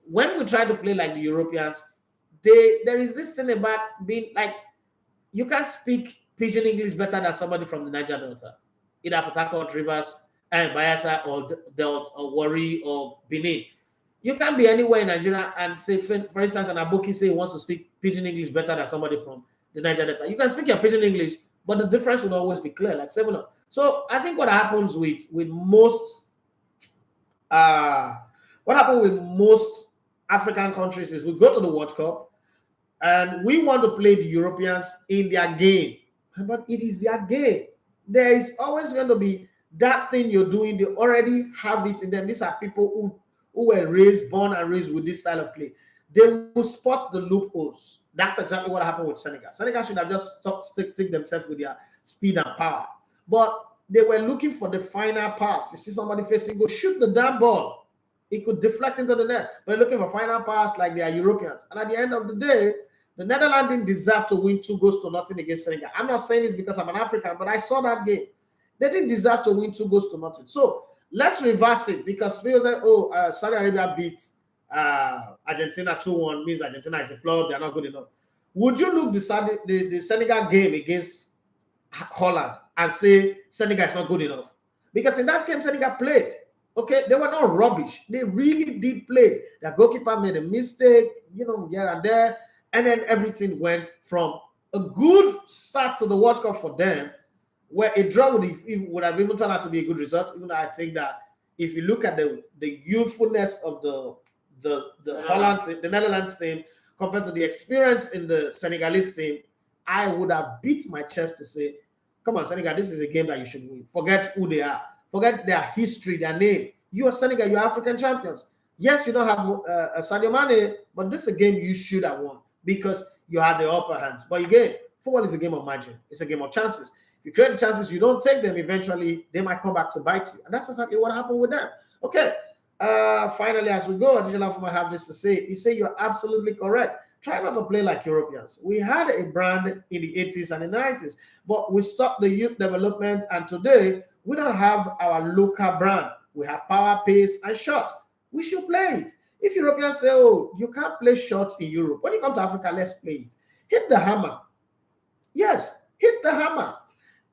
when we try to play like the Europeans, there is this thing about being like, you can't speak Pidgin English better than somebody from the Niger Delta, either Port Harcourt, Rivers, and Bayelsa, or Delta, or Warri, or Benin. You can't be anywhere in Nigeria and say, for instance, an Aboki say he wants to speak Pidgin English better than somebody from the Niger Delta. You can speak your Pidgin English, but the difference will always be clear, like 7-up. So I think what happens with most African countries is we go to the World Cup and we want to play the Europeans in their game, but it is their game. There is always going to be that thing you're doing. They already have it in them. These are people who were born and raised with this style of play. They will spot the loopholes. That's exactly what happened with Senegal. Senegal should have just stick themselves with their speed and power. But they were looking for the final pass. You see somebody facing, go shoot the damn ball. It could deflect into the net. But they're looking for final pass like they are Europeans. And at the end of the day, the Netherlands didn't deserve to win 2-0 against Senegal. I'm not saying this because I'm an African, but I saw that game. They didn't deserve to win 2-0. So let's reverse it, because people say, Saudi Arabia beats Argentina 2-1, means Argentina is a flop, they're not good enough. Would you look the Senegal game against Holland and say Senegal is not good enough? Because in that game, Senegal played. Okay, they were not rubbish. They really did play. Their goalkeeper made a mistake, here and there, and then everything went from a good start to the World Cup for them, where a draw would have even turned out to be a good result. Even though I think that if you look at the youthfulness of the Holland, the Netherlands team compared to the experience in the Senegalese team, I would have beat my chest to say, come on, Senegal, this is a game that you should win. Forget who they are. Forget their history, their name. You are Senegal, you are African champions. Yes, you don't have Sadio Mane, but this is a game you should have won, because you had the upper hands. But again, football is a game of margin. It's a game of chances. If you create the chances, you don't take them, eventually they might come back to bite you. And that's exactly what happened with them. Okay. Finally, as we go, additional from I have this to say. He said you're absolutely correct. Try not to play like Europeans. We had a brand in the 80s and the 90s, but we stopped the youth development, and today we don't have our local brand. We have power, pace, and shot. We should play it. If Europeans say, oh, you can't play shot in Europe, when you come to Africa, let's play it. Hit the hammer. Yes, hit the hammer.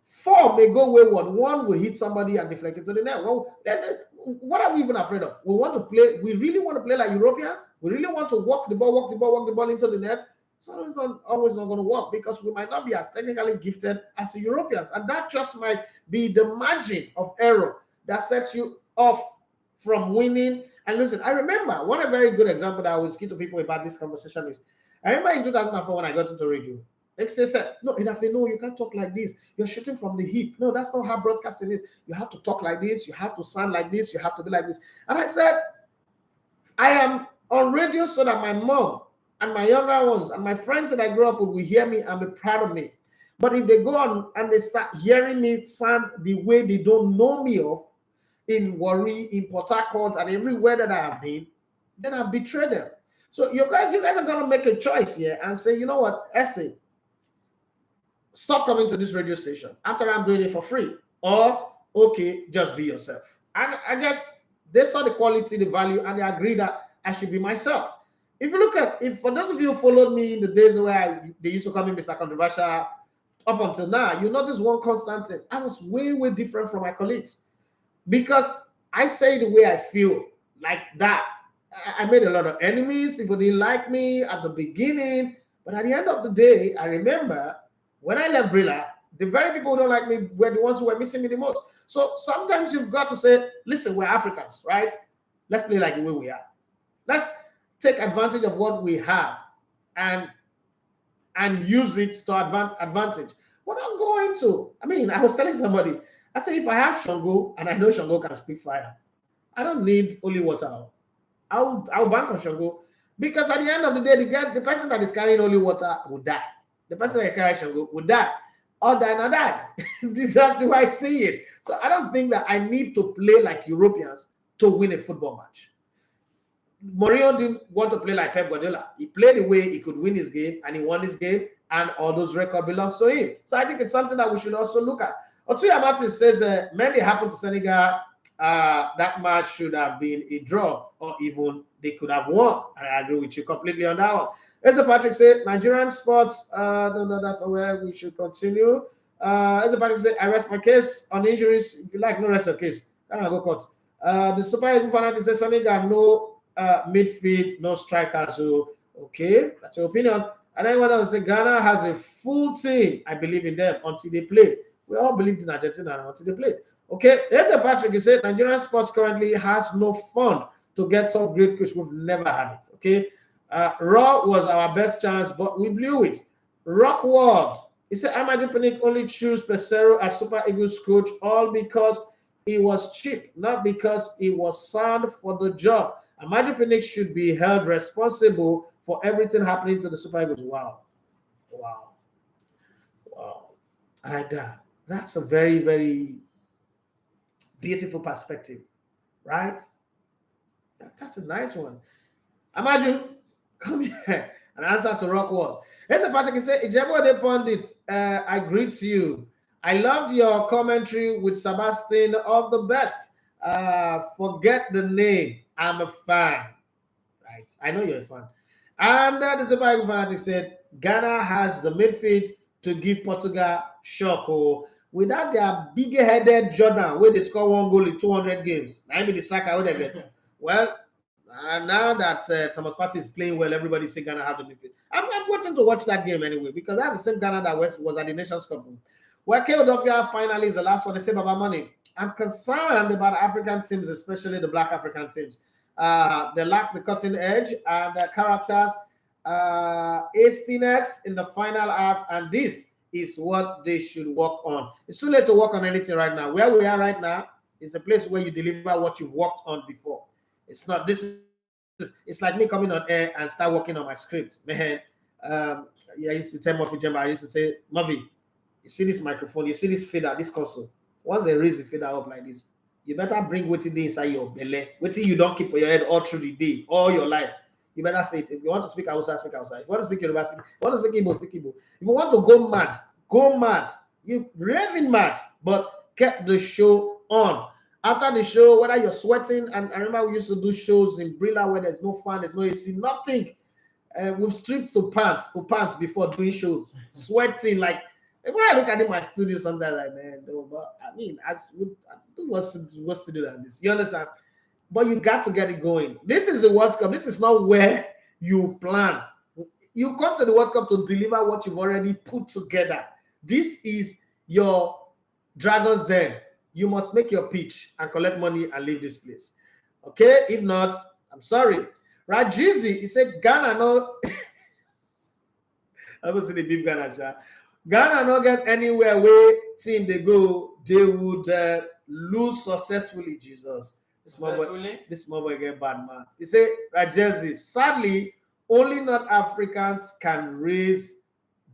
4 may go wayward. 1 will hit somebody and deflect it to the net. Well, then, what are we even afraid of? We want to play. We really want to play like Europeans. We really want to walk the ball into the net. So it's not always not going to work, because we might not be as technically gifted as the Europeans, and that just might be the margin of error that sets you off from winning. And listen, I remember one a very good example that I always give to people about this conversation is, I remember in 2004 when I got into radio. They said, no, you can't talk like this. You're shooting from the hip. No, that's not how broadcasting is. You have to talk like this. You have to sound like this. You have to be like this. And I said, I am on radio so that my mom and my younger ones and my friends that I grew up with will hear me and be proud of me. But if they go on and they start hearing me sound the way they don't know me of, in Warri, in Port Harcourt, and everywhere that I have been, then I've betrayed them. So you guys are going to make a choice here and say, you know what, Essay, stop coming to this radio station after I'm doing it for free. Or, okay, just be yourself. And I guess they saw the quality, the value, and they agreed that I should be myself. If you look at, for those of you who followed me in the days where they used to call me Mr. Controversial, up until now, you notice one constant thing. I was way, way different from my colleagues, because I say the way I feel, like that. I made a lot of enemies. People didn't like me at the beginning. But at the end of the day, I remember when I left Brilla, the very people who don't like me were the ones who were missing me the most. So sometimes you've got to say, listen, we're Africans, right? Let's play like the way we are. Let's take advantage of what we have and use it to advantage. What I'm going to, I was telling somebody, I said, if I have Shango and I know Shango can speak fire, I don't need holy water. I'll bank on Shango, because at the end of the day, the person that is carrying holy water will die. The person that carries Shango will die, or die not die. That's the way I see it. So I don't think that I need to play like Europeans to win a football match. Mourinho didn't want to play like Pep Guardiola. He played the way he could win his game, and he won his game, and all those records belongs to him. So I think it's something that we should also look at. Otuya Martin says, many happened to Senegal. That match should have been a draw, or even they could have won. And I agree with you completely on that one. Ezra Patrick said, Nigerian sports, no, that's where we should continue. Ezra Patrick said, I rest my case on injuries. If you like, no rest your case. Can I go court? The Super Eagle fanatic says, Senegal, no midfield, no striker. So, okay, that's your opinion. And then what else? Ghana has a full team. I believe in them until they play. We all believed in Argentina until they played. Okay, there's a Patrick. He said Nigerian sports currently has no fund to get top grade coach. We've never had it. Okay, Raw was our best chance, but we blew it. Rockwood. He said Amadi Pinnick only chose Pesero as Super Eagles coach, all because he was cheap, not because he was sound for the job. Amadi Pinnick should be held responsible for everything happening to the Super Eagles. Wow. I like that. That's a very, very beautiful perspective, right? That's a nice one. Imagine, come here and answer to Rockwood. Here's a Patrick. He said, Ijebo de Pundit, I greet you. I loved your commentary with Sebastian. All the best. Forget the name. I'm a fan. Right. I know you're a fan. And the Super Eagles fanatic said, Ghana has the midfield to give Portugal shock. Without their big-headed Jordan, where they score 1 goal in 200 games. I mean, the striker would get. Well, now that Thomas Partey is playing well, everybody's saying Ghana have the midfield. I'm wanting to watch that game anyway, because that's the same Ghana that was at the Nations Cup. Well, Philadelphia finally is the last one. They say Baba Money. I'm concerned about African teams, especially the Black African teams. They lack the cutting edge and the characters, hastiness in the final half, and this is what they should work on. It's too late to work on anything right now. Where we are right now is a place where you deliver what you've worked on before. It's not this. It's like me coming on air and start working on my script. Man, Yeah, I used to tell Murphy Jemba, I used to say, Murphy, you see this microphone, you see this fader, this console. Once they raise the fader up like this, you better bring what it is inside your belly. What you don't keep on your head all through the day, all your life. You better say it. If you want to speak outside, speak outside. If you want to speak Yoruba, speak. If you want to speak Igbo, speak Igbo. If you want to go mad, go mad. You raving mad, but get the show on. After the show, whether you're sweating, and I remember we used to do shows in Brilla where there's no fan, there's no AC, nothing. We've stripped to pants before doing shows, sweating like. When I look at it in my studio, sometimes like, man, no, but I mean, I do what's to do than this. You understand? But you got to get it going. This is the World Cup. This is not where you plan. You come to the World Cup to deliver what you've already put together. This is your Dragon's Den. You must make your pitch and collect money and leave this place. Okay? If not, I'm sorry. Rajizi, he said, Ghana no. I was in the big Ghana. Ghana not get anywhere where team they go, they would lose successfully, Jesus. This mobile get bad, man. He said, Rajizi, sadly, only not Africans can raise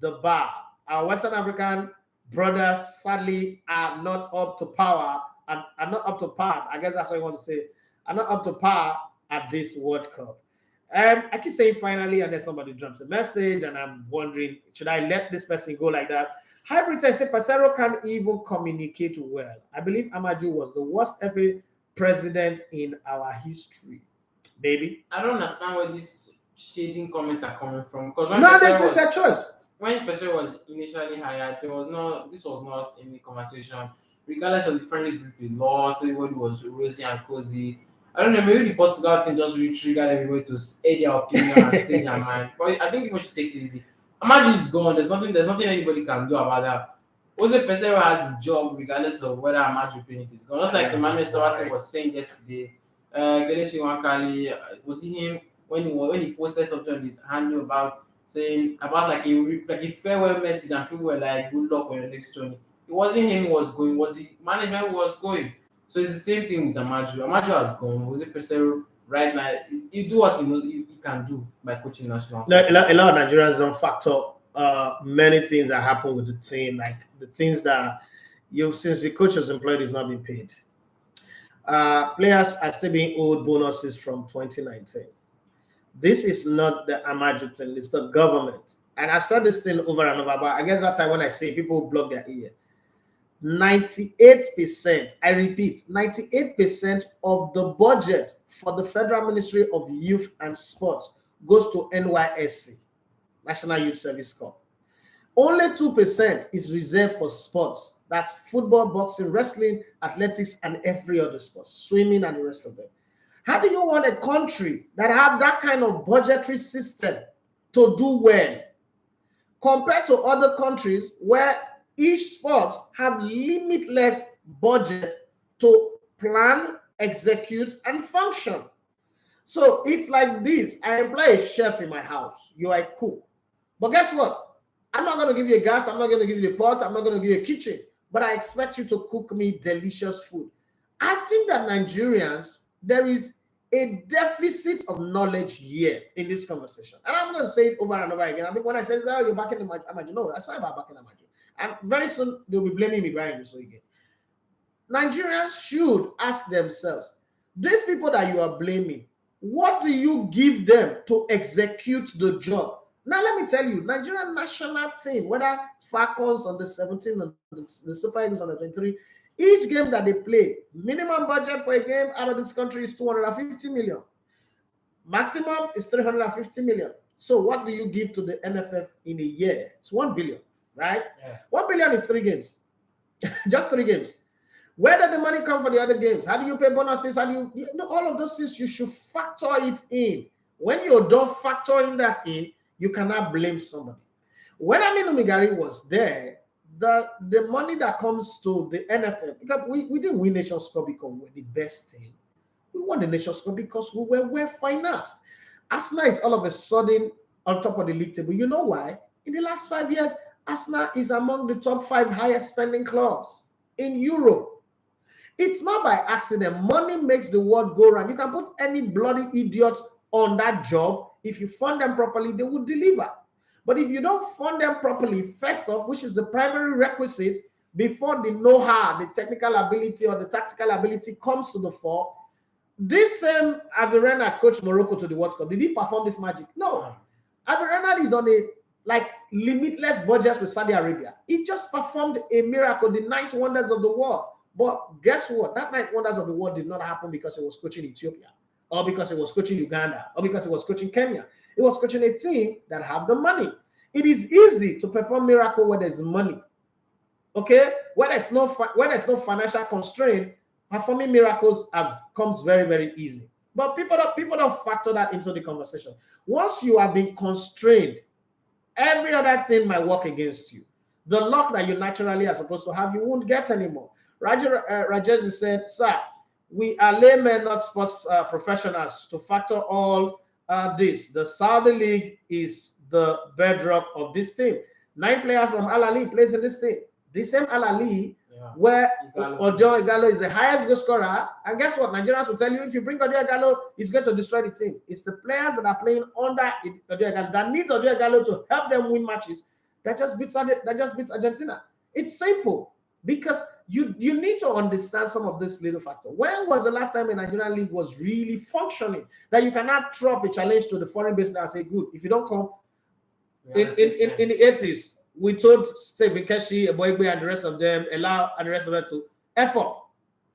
the bar. Our Western African brothers sadly are not up to power and are not up to par. I guess that's what I want to say. Are not up to par at this World Cup. I keep saying finally, and then somebody drops a message, and I'm wondering, should I let this person go like that? Hybrid, I say Pasero can't even communicate well. I believe Amaju was the worst ever president in our history. Baby, I don't understand where these shading comments are coming from. Because this is a choice. When Pesero was initially hired, this was not in the conversation. Regardless of the friendly group we lost, everybody was rosy and cozy. I don't know, maybe the Portugal thing just really triggered everybody to say their opinion and say their mind. But I think people should take it easy. Imagine it's gone. There's nothing anybody can do about that. Also, Pesero has the job regardless of whether Amaju opinion is gone. Just like Emmanuel Sawase was saying yesterday. Ganeshi Wankali, was it him when he posted something on his handle about saying about like a farewell message, and people were like, good luck on your next journey. It wasn't him who was going, it was the management who was going. So it's the same thing with Amaju. Amaju has gone. Jose Pesero right now, you do what he can do by coaching national. A lot of Nigerians don't factor many things that happen with the team, like the things that since the coach was employed, he's not being paid. Players are still being owed bonuses from 2019. This is not the Amaju thing, it's the government. And I've said this thing over and over, but I guess that time when I say people block their ear. 98%, I repeat, 98% of the budget for the Federal Ministry of Youth and Sports goes to NYSC, National Youth Service Corps. Only 2% is reserved for sports. That's football, boxing, wrestling, athletics, and every other sport, swimming, and the rest of them. How do you want a country that have that kind of budgetary system to do well compared to other countries where each sport have limitless budget to plan, execute, and function? So it's like this. I employ a chef in my house. You are a cook. But guess what? I'm not going to give you a gas. I'm not going to give you a pot. I'm not going to give you a kitchen. But I expect you to cook me delicious food. I think that Nigerians, there is a deficit of knowledge here in this conversation. And I'm going to say it over and over again. I mean, when I say, oh, you're backing Amaju. No, I say about backing Amaju. And very soon, they'll be blaming me, Brian, so again. Nigerians should ask themselves, these people that you are blaming, what do you give them to execute the job? Now, let me tell you, Nigerian national team, whether Falcons on the 17 and the Super Eagles on the 23, each game that they play, minimum budget for a game out of this country is 250 million. Maximum is 350 million. So what do you give to the NFF in a year? It's 1 billion. Right? Yeah. 1 billion is 3 games. Just 3 games. Where did the money come for the other games? How do you pay bonuses? How do you know all of those things? You should factor it in. When you don't factor in that in, you cannot blame somebody. When Aminu Migari was there, the money that comes to the NFF, because we didn't win Nations Cup because we were the best team. We won the Nations Cup because we were well financed. Arsenal is all of a sudden on top of the league table. You know why? In the last 5 years, Arsenal is among the top 5 highest spending clubs in Europe. It's not by accident. Money makes the world go round. You can put any bloody idiot on that job. If you fund them properly, they will deliver. But if you don't fund them properly, first off, which is the primary requisite before the know-how, the technical ability or the tactical ability comes to the fore, this same Averena coached Morocco to the World Cup. Did he perform this magic? No. Averena is on a limitless budget with Saudi Arabia. He just performed a miracle, the ninth wonders of the world. But guess what? That ninth wonders of the world did not happen because he was coaching Ethiopia, or because he was coaching Uganda, or because he was coaching Kenya. He was coaching a team that have the money. It is easy to perform miracle where there's money. Okay, when there's no financial constraint, performing miracles comes very, very easy. But people don't factor that into the conversation. Once you are being constrained, every other thing might work against you. The luck that you naturally are supposed to have, you won't get anymore. Rajesh said, "Sir, we are laymen, not sports professionals, to factor all this. The Saudi League is the bedrock of this team. 9 players from Al Ahly plays in this team. The same Al Ahly, where Ojo Igalo is the highest goal scorer. And guess what? Nigerians will tell you, if you bring Ojo Igalo, he's going to destroy the team. It's the players that are playing under Ojo Igalo that need Ojo Igalo to help them win matches. That just beats Argentina. It's simple. Because you need to understand some of this little factor. When was the last time a Nigerian league was really functioning? That you cannot throw up a challenge to the foreign business and say, good, if you don't come. In the 80s, we told Stephen Keshi, Eboigbe, and the rest of them, allow and the rest of them to effort,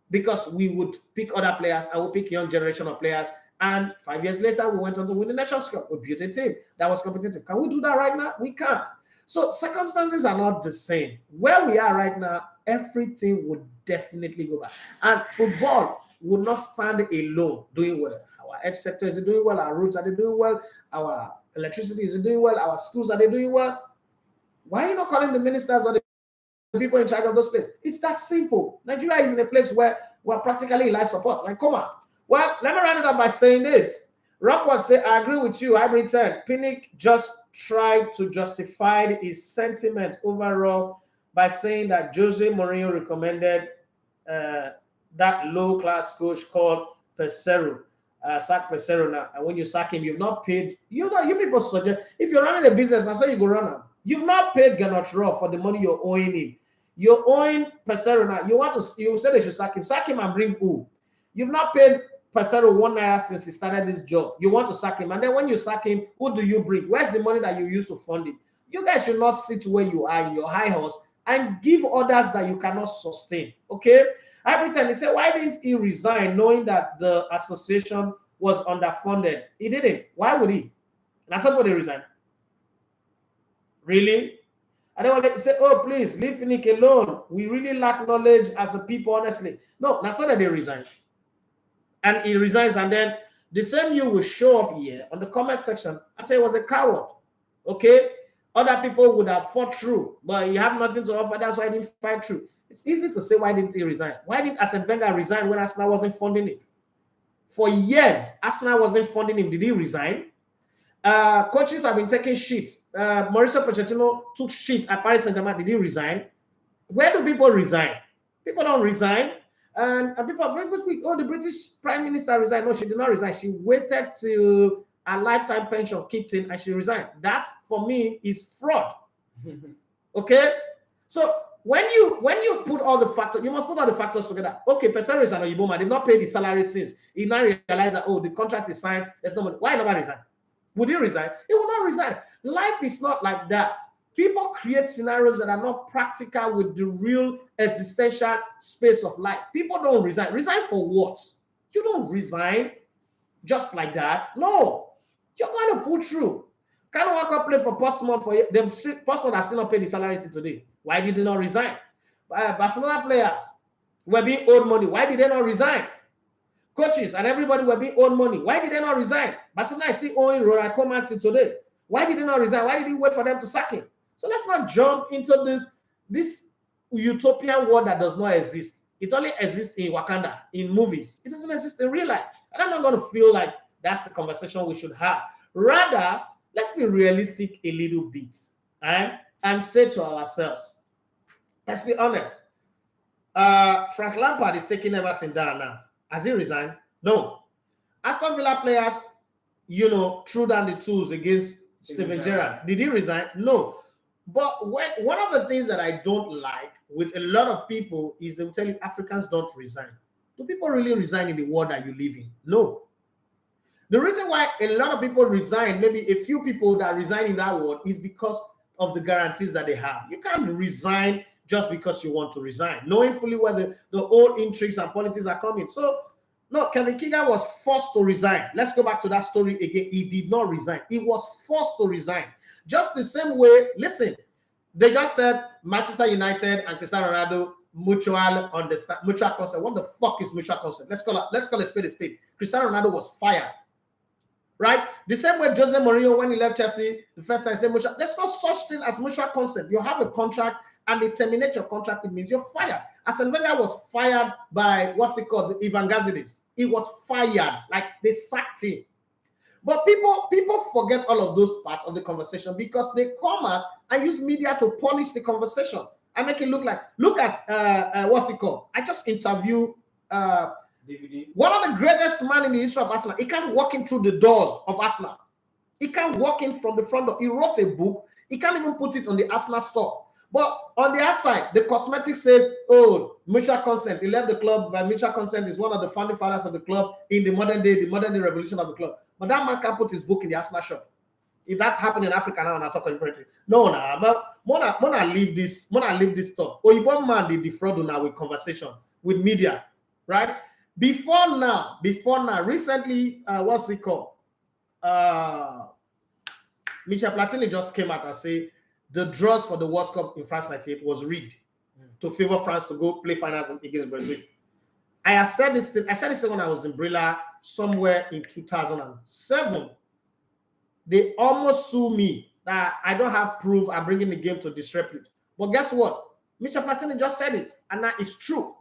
because we would pick other players and we pick young generation of players. And 5 years later, we went on to win the Nations Cup. We built a team that was competitive. Can we do that right now? We can't. So circumstances are not the same. Where we are right now, everything would definitely go back. And football would not stand alone doing well. Our edge sector is doing well. Our roads are they doing well. Our electricity is doing well. Our schools are they doing well. Why are you not calling the ministers or the people in charge of those places? It's that simple. Nigeria is in a place where we're practically in life support. Like, come on. Well, let me round it up by saying this. Rockwood say, I agree with you. I return. Pinnick just tried to justify his sentiment overall by saying that Jose Mourinho recommended that low-class coach called Pesero. Sack Pesero now. And when you sack him, you've not paid. You people suggest, if you're running a business, that's how you go run them. You've not paid Gernot Rohr for the money you're owing him. You're owing Pesero now. You say they should sack him. Sack him and bring who? You've not paid Pesero 1 naira since he started this job. You want to sack him. And then when you sack him, who do you bring? Where's the money that you use to fund it? You guys should not sit where you are in your high horse and give orders that you cannot sustain. Okay? Every time he said, why didn't he resign knowing that the association was underfunded? He didn't. Why would he? Now somebody resign. Really? I don't want to say, oh, please, leave Pinnick alone. We really lack knowledge as a people, honestly. No, that's not that they resign. And he resigns, and then the same you will show up here on the comment section and say he was a coward. Okay? Other people would have fought through, but he have nothing to offer. That's why he didn't fight through. It's easy to say, why didn't he resign? Why did Arsene Wenger resign when Arsenal wasn't funding it? For years, Arsenal wasn't funding him. Did he resign? Coaches have been taking shit. Mauricio Pochettino took shit at Paris Saint-Germain. Did he resign? Where do people resign? People don't resign. And people are very quick. Oh, the British Prime Minister resigned. No, she did not resign. She waited till a lifetime pension kicked in and she resigned. That, for me, is fraud. Okay? So when you put all the factors, you must put all the factors together. Okay, Pesero is an Oyibo man. They've not paid his salary since. He now realized that, oh, the contract is signed. There's no money. Why nobody resign? Would he resign? He will not resign. Life is not like that. People create scenarios that are not practical with the real existential space of life. People don't resign. Resign for what? You don't resign just like that. No. You're going to pull through. Kind of walk up play for Postman for you. Postman have still not paid the salary till today. Why did they not resign? Barcelona players were being owed money. Why did they not resign? Coaches and everybody were being owed money. Why did they not resign? Barcelona is still owing Ronald Koeman till today. Why did they not resign? Why did he wait for them to sack him? So let's not jump into this utopian world that does not exist. It only exists in Wakanda, in movies. It doesn't exist in real life. And I'm not going to feel like that's the conversation we should have. Rather, let's be realistic a little bit and say to ourselves, let's be honest. Frank Lampard is taking Everton down now. Has he resigned? No. Aston Villa players, threw down the tools against Steven Gerrard. Did he resign? No. But one of the things that I don't like with a lot of people is they will tell you Africans don't resign. Do people really resign in the world that you live in? No. The reason why a lot of people resign, maybe a few people that resign in that world, is because of the guarantees that they have. You can't resign just because you want to resign, knowing fully where the old intrigues and politics are coming. So, no, Kevin Keegan was forced to resign. Let's go back to that story again. He did not resign. He was forced to resign. Just the same way, listen, they just said Manchester United and Cristiano Ronaldo mutual understand, mutual consent. What the fuck is mutual consent? Let's call it spade a spade. Cristiano Ronaldo was fired. Right? The same way Jose Mourinho, when he left Chelsea, the first time he said mutual, there's no such thing as mutual consent. You have a contract and they terminate your contract, it means you're fired. Arsene Wenger was fired by what's it called, Ivan Gazidis. He was fired, like they sacked him. But people forget all of those parts of the conversation because they come out and use media to polish the conversation and make it look at what's it called? I just interviewed one of the greatest man in the history of Arsenal. He can't walk in through the doors of Arsenal. He can't walk in from the front door. He wrote a book. He can't even put it on the Arsenal store. But on the outside, the cosmetic says, oh, mutual consent. He left the club by mutual consent. Is one of the founding fathers of the club in the modern day revolution of the club. But that man can't put his book in the Arsenal shop. If that happened in Africa now, and I talk differently. No, but Mona leave this stuff. Oyibo man the defraud now with conversation with media, right? Before now, recently, what's it called? Michel Platini just came out and say the draws for the World Cup in France 98 was rigged to favor France to go play finals against Brazil. I have said this thing. I said this when I was in Brilla somewhere in 2007. They almost sue me that I don't have proof. I'm bringing the game to disrepute. But guess what? Michel Platini just said it, and that is true.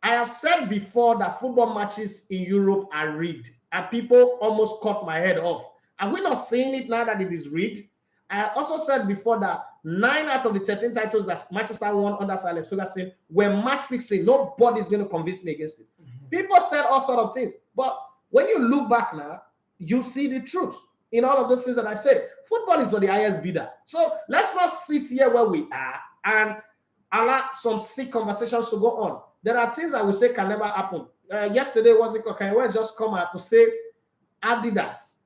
I have said before that football matches in Europe are rigged, and people almost cut my head off. And we're not saying it now that it is rigged. I also said before that 9 out of the 13 titles that Manchester won under Sir Alex Ferguson were match fixing. Nobody's going to convince me against it. People said all sort of things, but when you look back now, you see the truth in all of those things that I said. Football is for the highest bidder. So let's not sit here where we are and allow some sick conversations to go on. There are things I would say can never happen. Yesterday, Kanye West just come out to say Adidas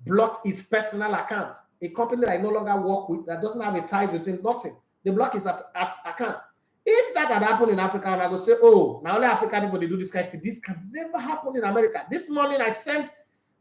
blocked his personal account. A company that I no longer work with, that doesn't have a ties with him, nothing. They block his account. If that had happened in Africa, and I would say, oh, now only African people, they do this kind of thing. This can never happen in America. This morning, I sent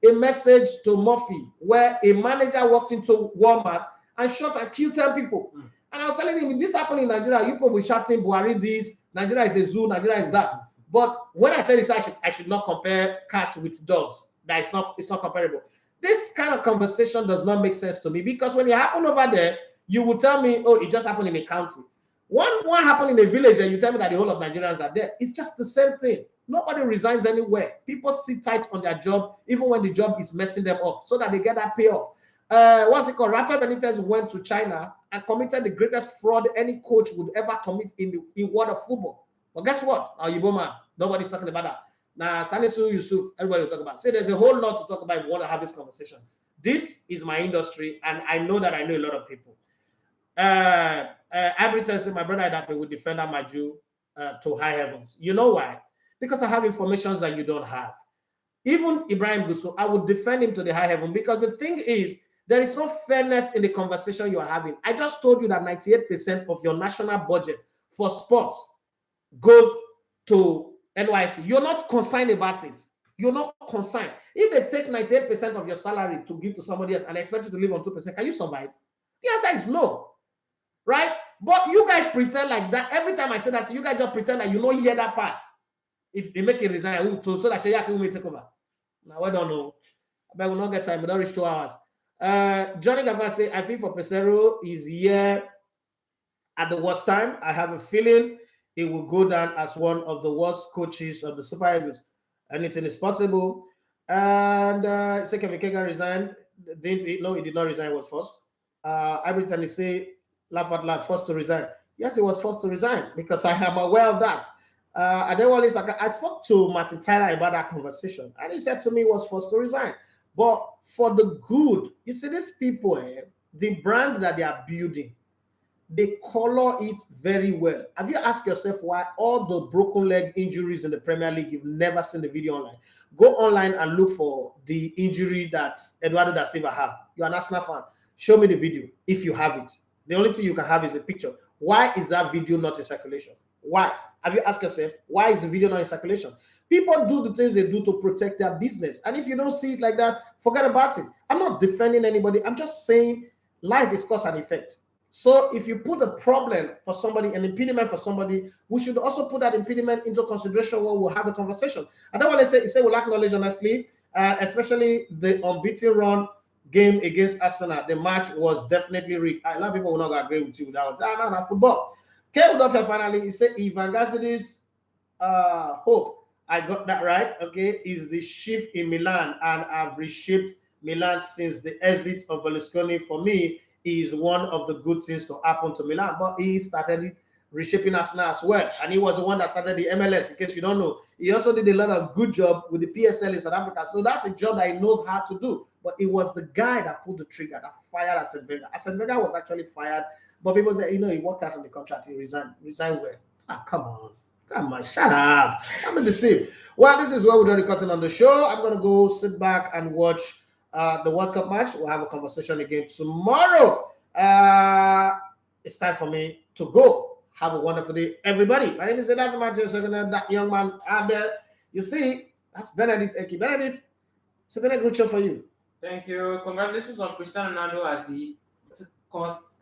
a message to Murphy where a manager walked into Walmart and shot and killed 10 people. And I was telling him, if this happened in Nigeria, you people will shouting, Buhari this, Nigeria is a zoo, Nigeria is that. But when I said this, I should not compare cats with dogs. That it's not comparable. This kind of conversation does not make sense to me because when it happened over there, you will tell me, oh, it just happened in a county. One happened in a village and you tell me that the whole of Nigerians are there. It's just the same thing. Nobody resigns anywhere. People sit tight on their job, even when the job is messing them up, so that they get that payoff. What's it called? Rafael Benitez went to China and committed the greatest fraud any coach would ever commit in the world of football. But guess what? Oyibo man, nobody's talking about that. Now, Salisu Yusuf, everybody will talk about. See, there's a whole lot to talk about if you want to have this conversation. This is my industry, and I know that I know a lot of people. Every said my brother Idafe would defend Amaju to high heavens. You know why? Because I have information that you don't have. Even Ibrahim Gusso, I would defend him to the high heaven because the thing is, there is no fairness in the conversation you are having. I just told you that 98% of your national budget for sports goes to NYC. You're not concerned about it. You're not concerned. If they take 98% of your salary to give to somebody else and expect you to live on 2%, can you survive? The answer is no. Right? But you guys pretend like that. Every time I say that, you guys just pretend like you don't hear that part. If they make a resign, so that Sheyaki will take over. Now, I don't know. But we'll not get time. We don't reach 2 hours. Johnny Gava say, I feel for Pesero is here at the worst time. I have a feeling it will go down as one of the worst coaches of the Super Eagles. Anything is possible. And Kevin Keegan resigned. Didn't he? No, he did not resign. He was forced. Every time he say, laugh out loud, forced to resign. Yes, he was forced to resign because I am aware of that. I spoke to Martin Tyler about that conversation, and he said to me he was forced to resign. But for the good, you see, these people, the brand that they are building, they color it very well. Have you asked yourself why all the broken leg injuries in the Premier League, you've never seen the video online? Go online and look for the injury that Eduardo da Silva have. You're an Arsenal fan. Show me the video if you have it. The only thing you can have is a picture. Why is that video not in circulation? Why? Have you asked yourself, why is the video not in circulation? People do the things they do to protect their business. And if you don't see it like that, forget about it. I'm not defending anybody. I'm just saying life is cause and effect. So if you put a problem for somebody, an impediment for somebody, we should also put that impediment into consideration when we'll have a conversation. I don't want to say we lack knowledge, honestly, especially the unbeaten run game against Arsenal. The match was definitely rigged. A lot of people will not agree with you with that. No, football. Kevin Duffy finally, he said Ivan Gazidis hope, I got that right, okay, is the shift in Milan, and I've reshaped Milan since the exit of Berlusconi. For me, is one of the good things to happen to Milan, but he started reshaping Arsenal as well, and he was the one that started the MLS, in case you don't know. He also did a lot of good job with the PSL in South Africa, so that's a job that he knows how to do. But it was the guy that pulled the trigger, that fired Arsene Wenger. Arsene Wenger was actually fired, but people say, he worked out on the contract, he resigned where? Come on, shut up. I'm in the same. Well, this is where we're done the cutting on the show. I'm going to go sit back and watch the World Cup match. We'll have a conversation again tomorrow. It's time for me to go. Have a wonderful day, everybody. My name is Edafi Martinez, that young man out there. You see, that's Benedict Eki. Benedict, it's a very good show for you. Thank you. Congratulations on Cristiano Ronaldo as he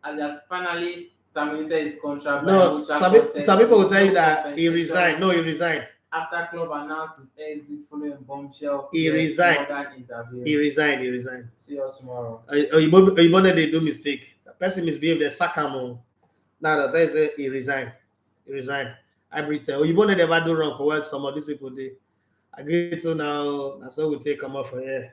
has finally terminated his contract. No, some people will tell you that he resigned. No, he resigned. After club announced his exit following bombshell, he resigned. He resigned. See you tomorrow. Oyibone they do mistake. The person misbehaved. They sack him. Now the guy say he resigned. I pretend. Oyibone never do wrong for what some of these people did. Agree to now. That's how we take them off for here.